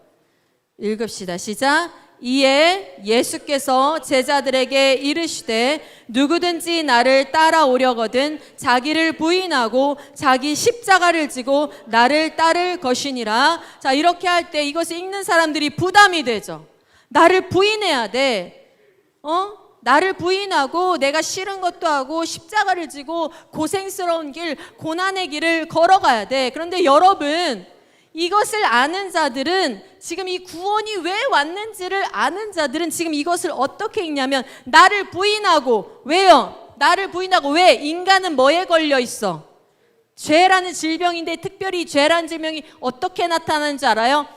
읽읍시다. 시작. 이에 예수께서 제자들에게 이르시되 누구든지 나를 따라오려거든 자기를 부인하고 자기 십자가를 지고 나를 따를 것이니라. 자, 이렇게 할 때 이것을 읽는 사람들이 부담이 되죠. 나를 부인해야 돼. 나를 부인하고 내가 싫은 것도 하고 십자가를 지고 고생스러운 길, 고난의 길을 걸어가야 돼. 그런데 여러분, 이것을 아는 자들은 지금 이 구원이 왜 왔는지를 아는 자들은 지금 이것을 어떻게 읽냐면 나를 부인하고. 왜요? 나를 부인하고. 왜? 인간은 뭐에 걸려 있어? 죄라는 질병인데 특별히 죄라는 질병이 어떻게 나타나는지 알아요?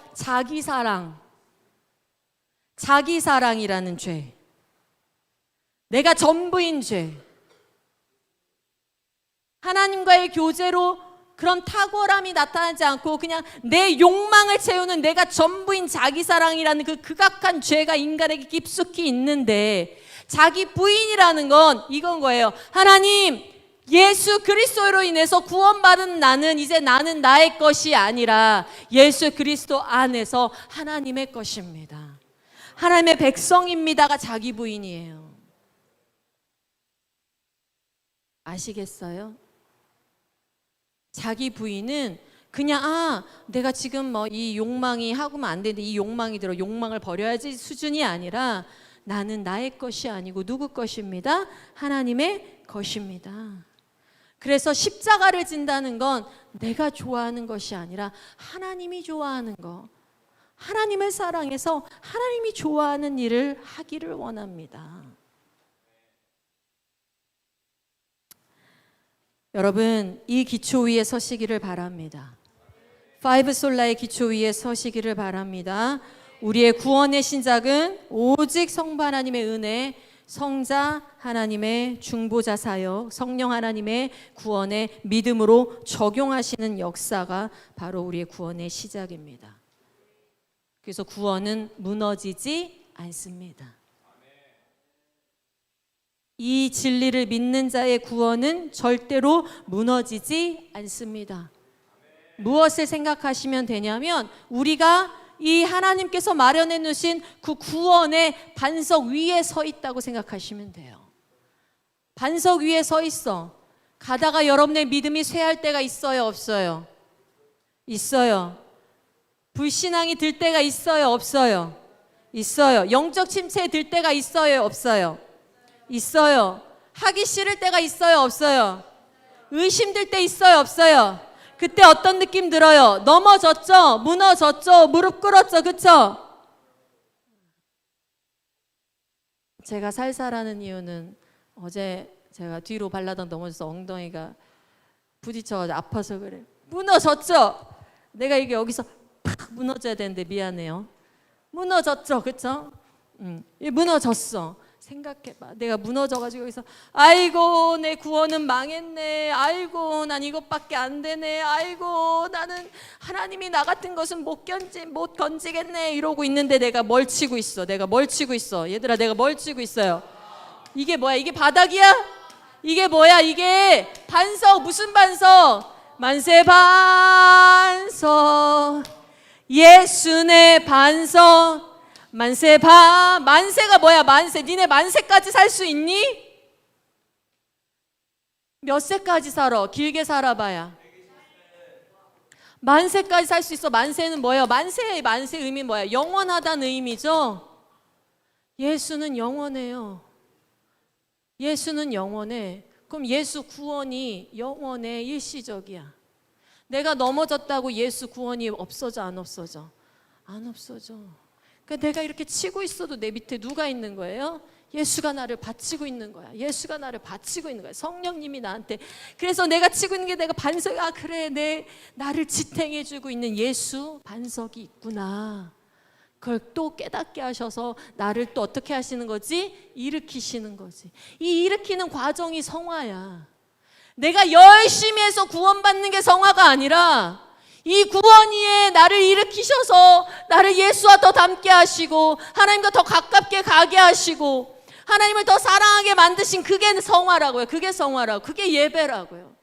자기사랑이라는 죄. 내가 전부인 죄. 하나님과의 교제로 그런 탁월함이 나타나지 않고 그냥 내 욕망을 채우는 내가 전부인 자기사랑이라는 그 극악한 죄가 인간에게 깊숙이 있는데, 자기 부인이라는 건 이건 거예요. 하나님, 예수 그리스도로 인해서 구원받은 나는 이제 나는 나의 것이 아니라 예수 그리스도 안에서 하나님의 것입니다. 하나님의 백성입니다가 자기 부인이에요. 아시겠어요? 자기 부인은 그냥 내가 지금 이 욕망이 하고는 안 되는데 이 욕망이 들어 욕망을 버려야지 수준이 아니라 나는 나의 것이 아니고 누구 것입니다? 하나님의 것입니다. 그래서 십자가를 진다는 건 내가 좋아하는 것이 아니라 하나님이 좋아하는 것, 하나님을 사랑해서 하나님이 좋아하는 일을 하기를 원합니다. 여러분, 이 기초 위에 서시기를 바랍니다. 파이브 솔라의 기초 위에 서시기를 바랍니다. 우리의 구원의 신작은 오직 성부 하나님의 은혜, 성자 하나님의 중보자 사역, 성령 하나님의 구원의 믿음으로 적용하시는 역사가 바로 우리의 구원의 시작입니다. 그래서 구원은 무너지지 않습니다. 이 진리를 믿는 자의 구원은 절대로 무너지지 않습니다. 무엇을 생각하시면 되냐면 우리가 이 하나님께서 마련해 놓으신 그 구원의 반석 위에 서 있다고 생각하시면 돼요. 반석 위에 서 있어. 가다가 여러분의 믿음이 쇠할 때가 있어요, 없어요? 있어요. 불신앙이 들 때가 있어요, 없어요? 있어요. 영적 침체에 들 때가 있어요, 없어요? 있어요. 하기 싫을 때가 있어요, 없어요? 의심될 때 있어요, 없어요? 그때 어떤 느낌 들어요? 넘어졌죠? 무너졌죠? 무릎 꿇었죠? 그쵸? 제가 살살하는 이유는 어제 제가 뒤로 발라당 넘어져서 엉덩이가 부딪혀가지고 아파서 그래. 무너졌죠? 내가 이게 여기서 팍 무너져야 되는데 미안해요. 무너졌죠? 그쵸? 무너졌어. 생각해봐. 내가 무너져가지고 여기서 아이고 내 구원은 망했네. 아이고 난 이것밖에 안 되네. 아이고 나는 하나님이 나 같은 것은 못 건지겠네 이러고 있는데 내가 뭘 치고 있어. 내가 뭘 치고 있어. 얘들아 내가 뭘 치고 있어요. 이게 뭐야? 이게 바닥이야? 이게 뭐야? 이게 반석. 무슨 반석? 만세 반석 예수의 반석. 만세가 뭐야? 만세. 니네 만세까지 살 수 있니? 몇 세까지 살아? 길게 살아봐야. 만세까지 살 수 있어. 만세는 뭐예요? 만세 의미 뭐야? 영원하다는 의미죠. 예수는 영원해요. 예수는 영원해. 그럼 예수 구원이 영원해? 일시적이야? 내가 넘어졌다고 예수 구원이 없어져? 안 없어져? 안 없어져. 그러니까 내가 이렇게 치고 있어도 내 밑에 누가 있는 거예요? 예수가 나를 받치고 있는 거야. 예수가 나를 받치고 있는 거야. 성령님이 나한테. 그래서 내가 치고 있는 게 내가 반석. 아 그래, 나를 지탱해주고 있는 예수 반석이 있구나. 그걸 또 깨닫게 하셔서 나를 또 어떻게 하시는 거지? 일으키시는 거지. 이 일으키는 과정이 성화야. 내가 열심히 해서 구원받는 게 성화가 아니라 이 구원위에 나를 일으키셔서 나를 예수와 더 닮게 하시고 하나님과 더 가깝게 가게 하시고 하나님을 더 사랑하게 만드신 그게 성화라고요. 그게 성화라고. 그게 예배라고요.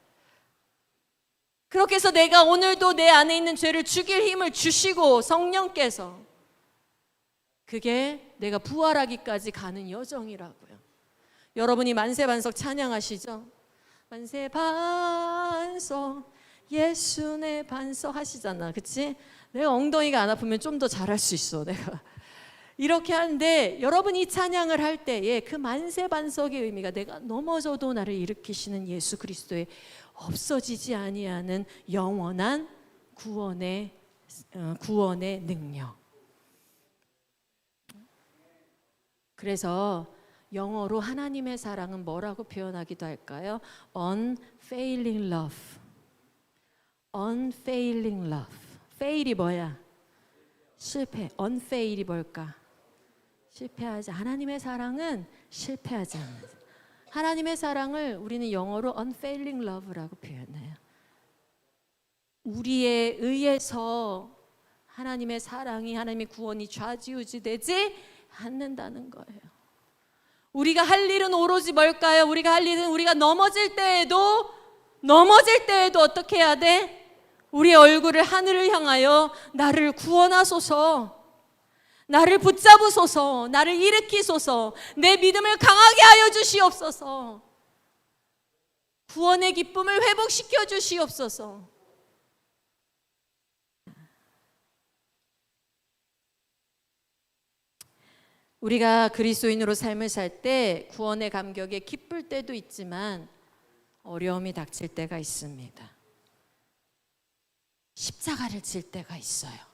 그렇게 해서 내가 오늘도 내 안에 있는 죄를 죽일 힘을 주시고 성령께서 그게 내가 부활하기까지 가는 여정이라고요. 여러분이 만세반석 찬양하시죠? 만세반석 예수의 반석 하시잖아. 그치? 내가 엉덩이가 안 아프면 좀 더 잘할 수 있어. 내가 이렇게 하는데 여러분 이 찬양을 할 때에 그 만세 반석의 의미가 내가 넘어져도 나를 일으키시는 예수 그리스도의 없어지지 아니하는 영원한 구원의 능력. 그래서 영어로 하나님의 사랑은 뭐라고 표현하기도 할까요? Unfailing love. Unfailing love. fail이 뭐야? 실패. unfail이 뭘까? 실패하지. 하나님의 사랑은 실패하지 않는. 하나님의 사랑을 우리는 영어로 unfailing love라고 표현해요. 우리에 의해서 하나님의 사랑이, 하나님의 구원이 좌지우지되지 않는다는 거예요. 우리가 할 일은 오로지 뭘까요? 우리가 할 일은 우리가 넘어질 때에도 어떻게 해야 돼? 우리의 얼굴을 하늘을 향하여 나를 구원하소서, 나를 붙잡으소서, 나를 일으키소서, 내 믿음을 강하게 하여 주시옵소서, 구원의 기쁨을 회복시켜 주시옵소서. 우리가 그리스도인으로 삶을 살 때 구원의 감격에 기쁠 때도 있지만 어려움이 닥칠 때가 있습니다. 십자가를 질 때가 있어요.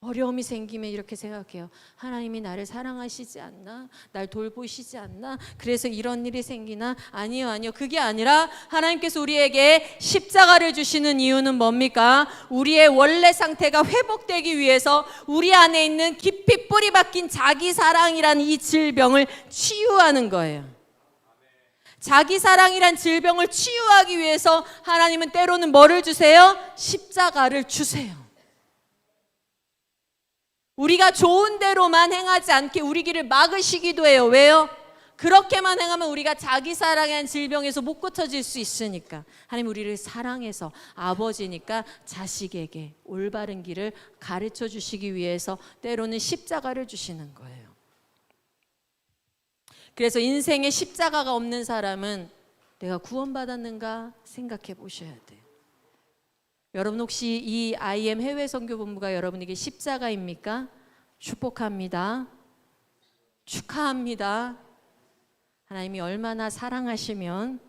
어려움이 생기면 이렇게 생각해요. 하나님이 나를 사랑하시지 않나? 날 돌보시지 않나? 그래서 이런 일이 생기나? 아니요, 아니요. 그게 아니라 하나님께서 우리에게 십자가를 주시는 이유는 뭡니까? 우리의 원래 상태가 회복되기 위해서 우리 안에 있는 깊이 뿌리 박힌 자기 사랑이라는 이 질병을 치유하는 거예요. 자기 사랑이란 질병을 치유하기 위해서 하나님은 때로는 뭐를 주세요? 십자가를 주세요. 우리가 좋은 대로만 행하지 않게 우리 길을 막으시기도 해요. 왜요? 그렇게만 행하면 우리가 자기 사랑의 질병에서 못 고쳐질 수 있으니까. 하나님 우리를 사랑해서 아버지니까 자식에게 올바른 길을 가르쳐 주시기 위해서 때로는 십자가를 주시는 거예요. 그래서 인생에 십자가가 없는 사람은 내가 구원받았는가 생각해 보셔야 돼요. 여러분 혹시 이 IM 해외 선교본부가 여러분에게 십자가입니까? 축복합니다. 축하합니다. 하나님이 얼마나 사랑하시면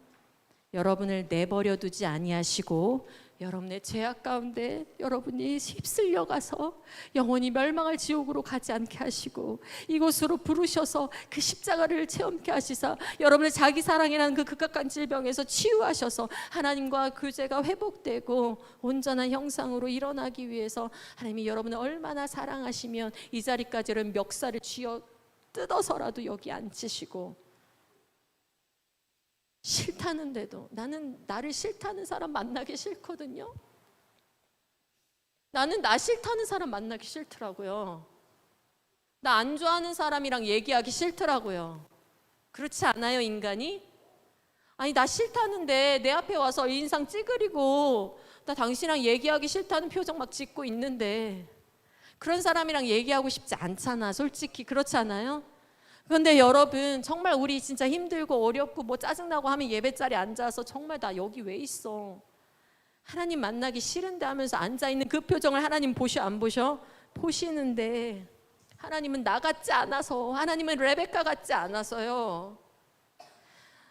여러분을 내버려 두지 아니하시고 여러분의 죄악 가운데 여러분이 휩쓸려 가서 영원히 멸망할 지옥으로 가지 않게 하시고 이곳으로 부르셔서 그 십자가를 체험케 하시사 여러분의 자기 사랑이라는 그 극악한 질병에서 치유하셔서 하나님과 교제가 회복되고 온전한 형상으로 일어나기 위해서 하나님이 여러분을 얼마나 사랑하시면 이 자리까지 멱살을 쥐어 뜯어서라도 여기 앉히시고 싫다는데도 나는 나를 싫다는 사람 만나기 싫거든요. 나는 나 싫다는 사람 만나기 싫더라고요. 나 안 좋아하는 사람이랑 얘기하기 싫더라고요. 그렇지 않아요, 인간이? 아니 나 싫다는데 내 앞에 와서 인상 찌그리고 나 당신이랑 얘기하기 싫다는 표정 막 짓고 있는데 그런 사람이랑 얘기하고 싶지 않잖아. 솔직히 그렇지 않아요? 그런데 여러분 정말 우리 진짜 힘들고 어렵고 뭐 짜증나고 하면 예배 자리에 앉아서 정말 나 여기 왜 있어? 하나님 만나기 싫은데 하면서 앉아있는 그 표정을 하나님 보셔 안 보셔? 보시는데 하나님은 나 같지 않아서 하나님은 레베카 같지 않아서요.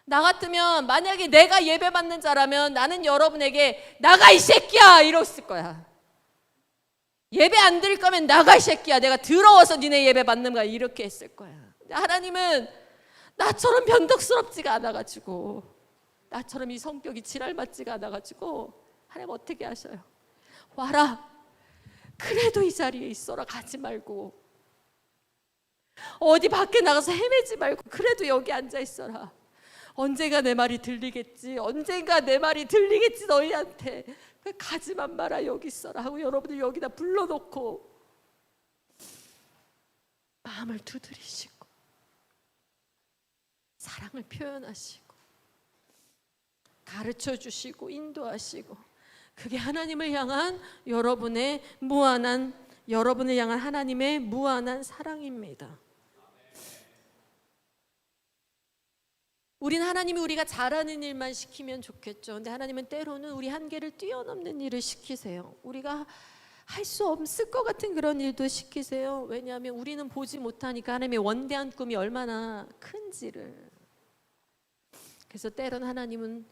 나 같으면 만약에 내가 예배 받는 자라면 나는 여러분에게 나가 이 새끼야 이랬을 거야. 예배 안 드릴 거면 나가 이 새끼야. 내가 더러워서 니네 예배 받는 거야 이렇게 했을 거야. 하나님은 나처럼 변덕스럽지가 않아가지고 나처럼 이 성격이 지랄맞지가 않아가지고 하나님 어떻게 하셔요? 와라. 그래도 이 자리에 있어라. 가지 말고 어디 밖에 나가서 헤매지 말고 그래도 여기 앉아 있어라. 언젠가 내 말이 들리겠지. 언젠가 내 말이 들리겠지 너희한테. 가지만 마라. 여기 있어라 하고 여러분들 여기다 불러놓고 마음을 두드리시고 사랑을 표현하시고 가르쳐 주시고 인도하시고 그게 하나님을 향한 여러분을 향한 하나님의 무한한 사랑입니다. 우린 하나님이 우리가 잘하는 일만 시키면 좋겠죠. 근데 하나님은 때로는 우리 한계를 뛰어넘는 일을 시키세요. 우리가 할 수 없을 것 같은 그런 일도 시키세요. 왜냐하면 우리는 보지 못하니까 하나님의 원대한 꿈이 얼마나 큰지를. 그래서 때론 하나님은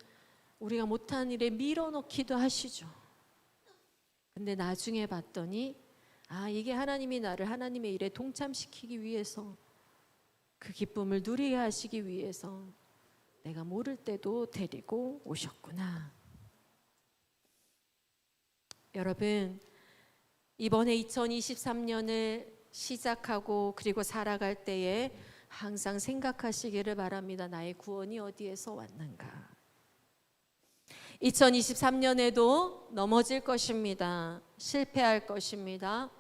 우리가 못한 일에 밀어넣기도 하시죠. 근데 나중에 봤더니 이게 하나님이 나를 하나님의 일에 동참시키기 위해서 그 기쁨을 누리게 하시기 위해서 내가 모를 때도 데리고 오셨구나. 여러분 이번에 2023년을 시작하고 그리고 살아갈 때에 항상 생각하시기를 바랍니다. 나의 구원이 어디에서 왔는가? 2023년에도 넘어질 것입니다. 실패할 것입니다.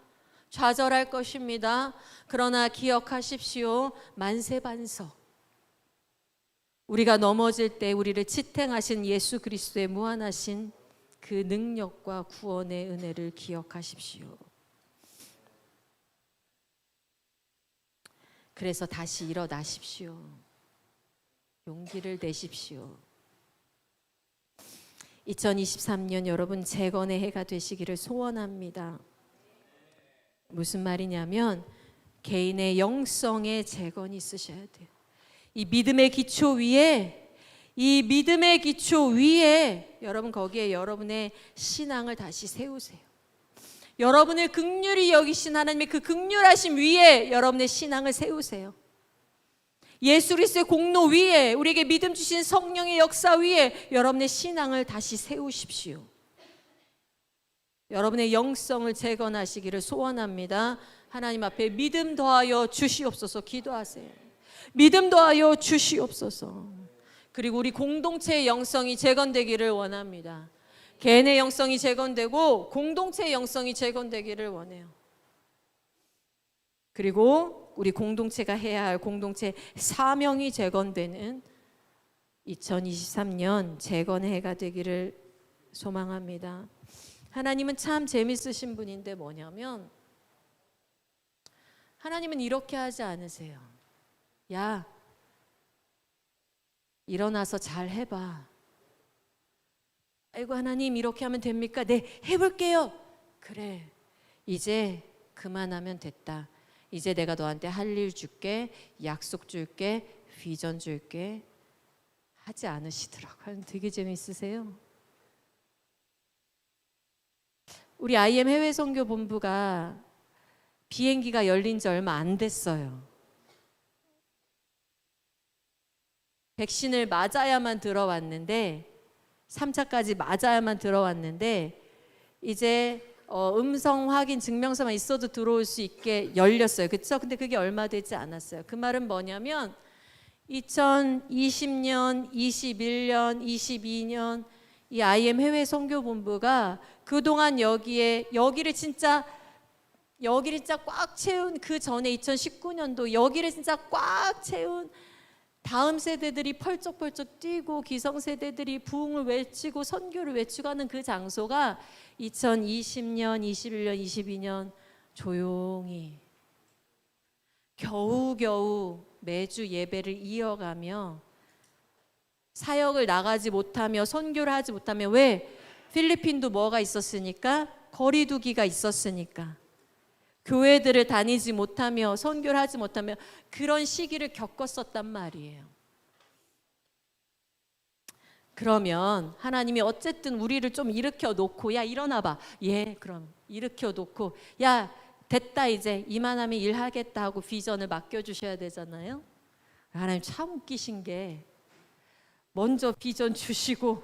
좌절할 것입니다. 그러나 기억하십시오. 만세반석. 우리가 넘어질 때 우리를 지탱하신 예수 그리스도의 무한하신 그 능력과 구원의 은혜를 기억하십시오. 그래서 다시 일어나십시오. 용기를 내십시오. 2023년 여러분 재건의 해가 되시기를 소원합니다. 무슨 말이냐면 개인의 영성의 재건이 있으셔야 돼요. 이 믿음의 기초 위에, 이 믿음의 기초 위에 여러분, 거기에 여러분의 신앙을 다시 세우세요. 여러분을 긍휼히 여기신 하나님의 그 긍휼하심 위에 여러분의 신앙을 세우세요. 예수 그리스도의 공로 위에, 우리에게 믿음 주신 성령의 역사 위에 여러분의 신앙을 다시 세우십시오. 여러분의 영성을 재건하시기를 소원합니다. 하나님 앞에 믿음 더하여 주시옵소서 기도하세요. 믿음 더하여 주시옵소서. 그리고 우리 공동체의 영성이 재건되기를 원합니다. 개인의 영성이 재건되고 공동체의 영성이 재건되기를 원해요. 그리고 우리 공동체가 해야 할 공동체 사명이 재건되는 2023년 재건의 해가 되기를 소망합니다. 하나님은 참 재밌으신 분인데 뭐냐면, 하나님은 이렇게 하지 않으세요. 야, 일어나서 잘 해봐. 아이고 하나님 이렇게 하면 됩니까? 네, 해볼게요. 그래, 이제 그만하면 됐다. 이제 내가 너한테 할 일 줄게, 약속 줄게, 비전 줄게. 하지 않으시더라고요. 되게 재미있으세요. 우리 IM 해외 선교 본부가 비행기가 열린 지 얼마 안 됐어요. 백신을 맞아야만 들어왔는데, 3차까지 맞아야만 들어왔는데, 이제 음성 확인 증명서만 있어도 들어올 수 있게 열렸어요. 그렇죠? 근데 그게 얼마 되지 않았어요. 그 말은 뭐냐면 2020년, 21년, 22년 이 IM 해외 선교 본부가 그동안 여기를 진짜 꽉 채운, 그 전에 2019년도 여기를 진짜 꽉 채운 다음 세대들이 펄쩍펄쩍 뛰고 기성세대들이 부흥을 외치고 선교를 외치고 하는 그 장소가 2020년, 21년, 22년 조용히 겨우겨우 매주 예배를 이어가며 사역을 나가지 못하며 선교를 하지 못하며, 왜? 필리핀도 뭐가 있었으니까, 거리두기가 있었으니까, 교회들을 다니지 못하며 선교를 하지 못하며 그런 시기를 겪었었단 말이에요. 그러면 하나님이 어쨌든 우리를 좀 일으켜 놓고, 야 일어나 봐. 예, 그럼 일으켜 놓고, 야 됐다 이제 이만하면 일하겠다 하고 비전을 맡겨 주셔야 되잖아요. 하나님 참 웃기신 게, 먼저 비전 주시고,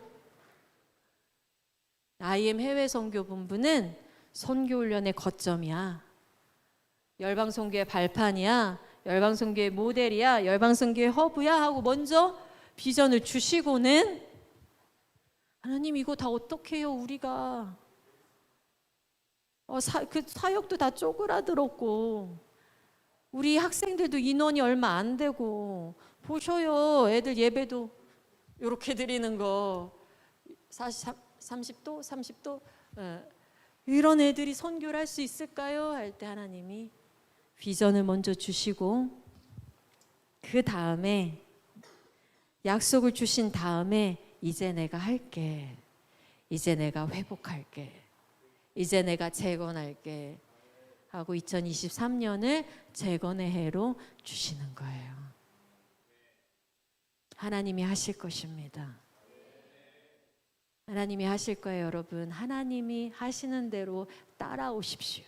IM 해외 선교 본부는 선교 훈련의 거점이야. 열방 선교의 발판이야. 열방 선교의 모델이야. 열방 선교의 허브야 하고 먼저 비전을 주시고는, 하나님 이거 다 어떻게 해요 우리가. 그 사역도 다 쪼그라들었고 우리 학생들도 인원이 얼마 안 되고, 보셔요 애들 예배도 이렇게 드리는 거 30도 30도 이런 애들이 선교를 할 수 있을까요? 할 때 하나님이 비전을 먼저 주시고, 그 다음에 약속을 주신 다음에 이제 내가 할게, 이제 내가 회복할게, 이제 내가 재건할게 하고 2023년을 재건의 해로 주시는 거예요. 하나님이 하실 것입니다. 하나님이 하실 거예요, 여러분. 하나님이 하시는 대로 따라오십시오.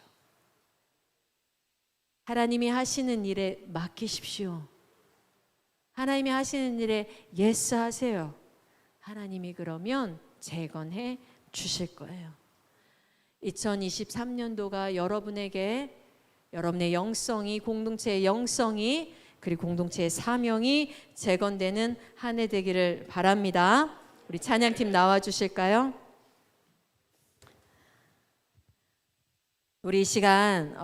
하나님이 하시는 일에 맡기십시오. 하나님이 하시는 일에 예스 하세요. 하나님이 그러면 재건해 주실 거예요. 2023년도가 여러분에게 여러분의 영성이, 공동체의 영성이, 그리고 공동체의 사명이 재건되는 한 해 되기를 바랍니다. 우리 찬양팀 나와 주실까요? 우리 이 시간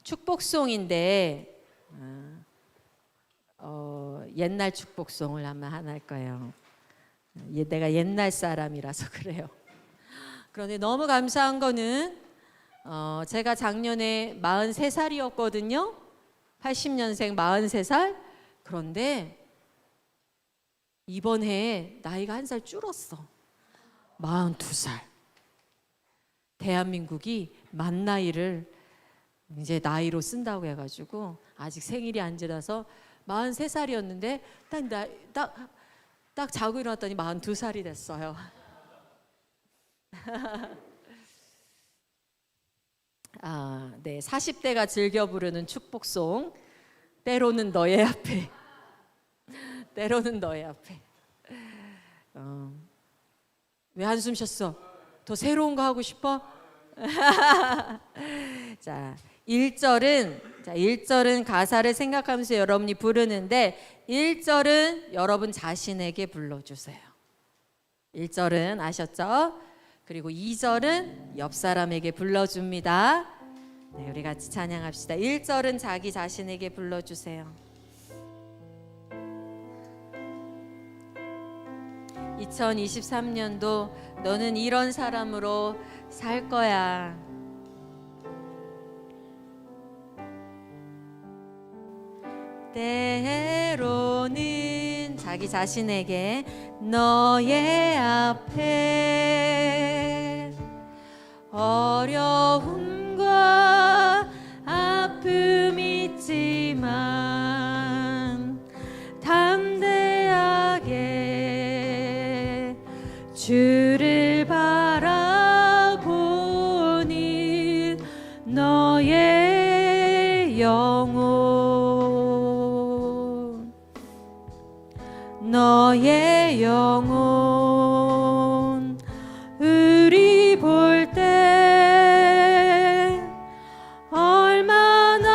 축복송인데 옛날 축복송을 아마 하나 할 거예요. 내가 옛날 사람이라서 그래요. 그런데 너무 감사한 거는 제가 작년에 43살이었거든요. 80년생 43살. 그런데 이번 해에 나이가 한 살 줄었어. 42살. 대한민국이 만 나이를 이제 나이로 쓴다고 해가지고 아직 생일이 안 지나서 43살이었는데 딱 자고 일어났더니 42살이 됐어요. 네, 40대가 즐겨 부르는 축복송, 때로는 너의 앞에. 때로는 너의 앞에. 왜 한숨 쉬었어? 더 새로운 거 하고 싶어? 자, 1절은 가사를 생각하면서 여러분이 부르는데 1절은 여러분 자신에게 불러주세요. 1절은 아셨죠? 그리고 2절은 옆 사람에게 불러줍니다. 네, 우리 같이 찬양합시다. 1절은 자기 자신에게 불러주세요. 2023년도 너는 이런 사람으로 살 거야. 때로는 자기 자신에게 너의 앞에 어려움과 아픔 있지만 담대하게 주를 바라보는 너의 영혼, 너의 영혼, 우리 볼 때 얼마나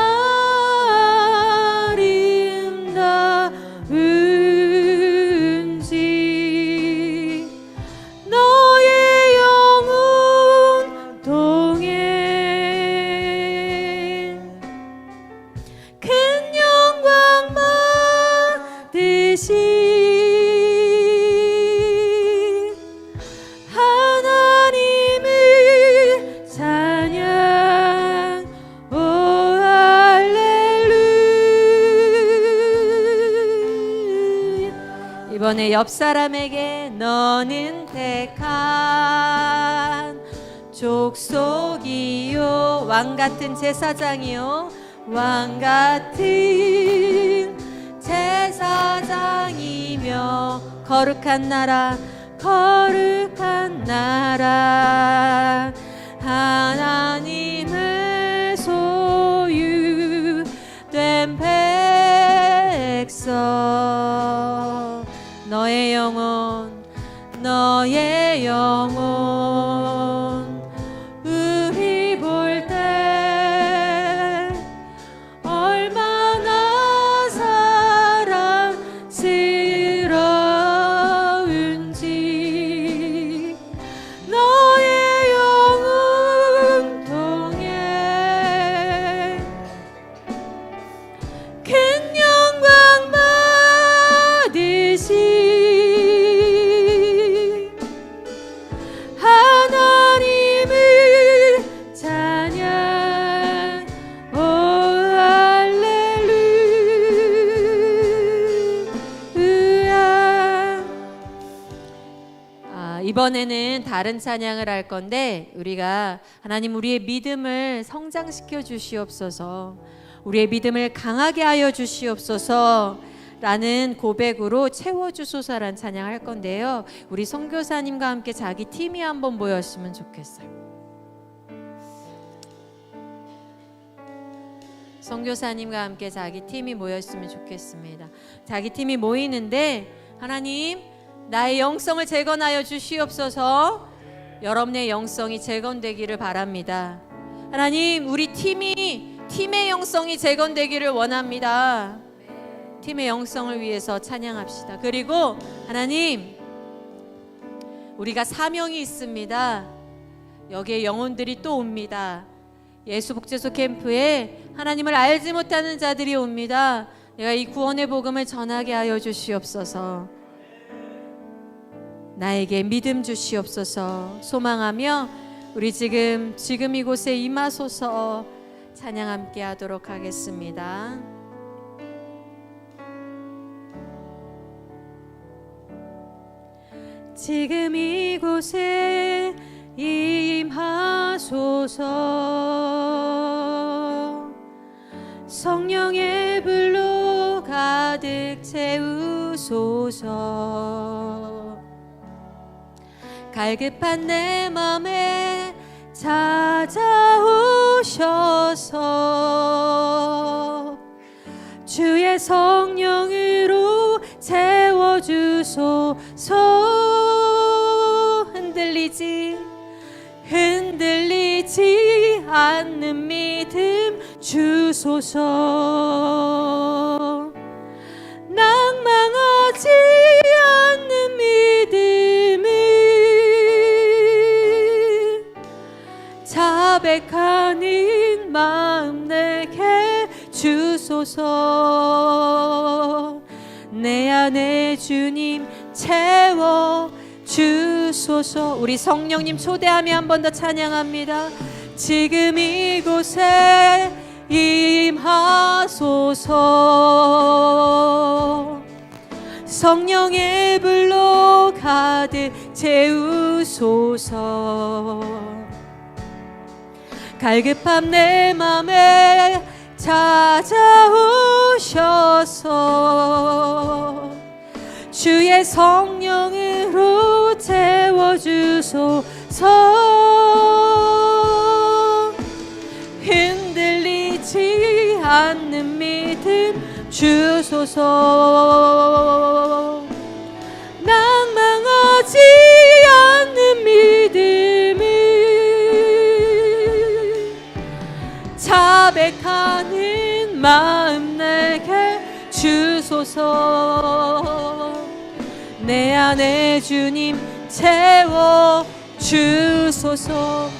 아름다운지 너의 영혼 동행 큰 영광 받으시 하나님을 찬양 오 할렐루야. 이번에 옆 사람에게 너는 택한 족속이요 왕 같은 제사장이요 왕 같은 제사장이며 거룩한 나라 거룩한 나라 하나님의 소유된 백성 너의 영혼 너의 영혼 우리 볼 때 얼마나 사랑스러운지 너의 영혼 통해 큰 영광 받으시 하나님을 찬양 오 할렐루야. 이번에는 다른 찬양을 할 건데 우리가 하나님 우리의 믿음을 성장시켜 주시옵소서 우리의 믿음을 강하게 하여 주시옵소서 라는 고백으로 채워주소서라는 찬양할 건데요. 우리 선교사님과 함께 자기 팀이 한번 모였으면 좋겠어요. 선교사님과 함께 자기 팀이 모였으면 좋겠습니다. 자기 팀이 모이는데 하나님 나의 영성을 재건하여 주시옵소서. 여러분의 영성이 재건되기를 바랍니다. 하나님 우리 팀의 영성이 재건되기를 원합니다. 팀의 영성을 위해서 찬양합시다. 그리고 하나님 우리가 사명이 있습니다. 여기에 영혼들이 또 옵니다. 예수복제소 캠프에 하나님을 알지 못하는 자들이 옵니다. 내가 이 구원의 복음을 전하게 하여 주시옵소서. 나에게 믿음 주시옵소서. 소망하며 우리 지금 이곳에 임하소서. 찬양 함께 하도록 하겠습니다. 지금 이곳에 임하소서. 성령의 불로 가득 채우소서. 갈급한 내 맘에 찾아오셔서 주의 성령으로 채워주소서. 흔들리지 않는 믿음 주소서. 낭망하지 않는 믿음을 자백하는 마음 내게 주소서. 내 안에 주님 채워 주소서. 우리 성령님 초대하며 한 번 더 찬양합니다. 지금 이곳에 임하소서. 성령의 불로 가득 채우소서. 갈급함 내 맘에 찾아오셔서 주의 성령으로 채워주소서. 흔들리지 않는 믿음 주소서. 낭망하지 않는 믿음을 자백하는 마음 내게 주소서. 내 안에 주님 채워 주소서.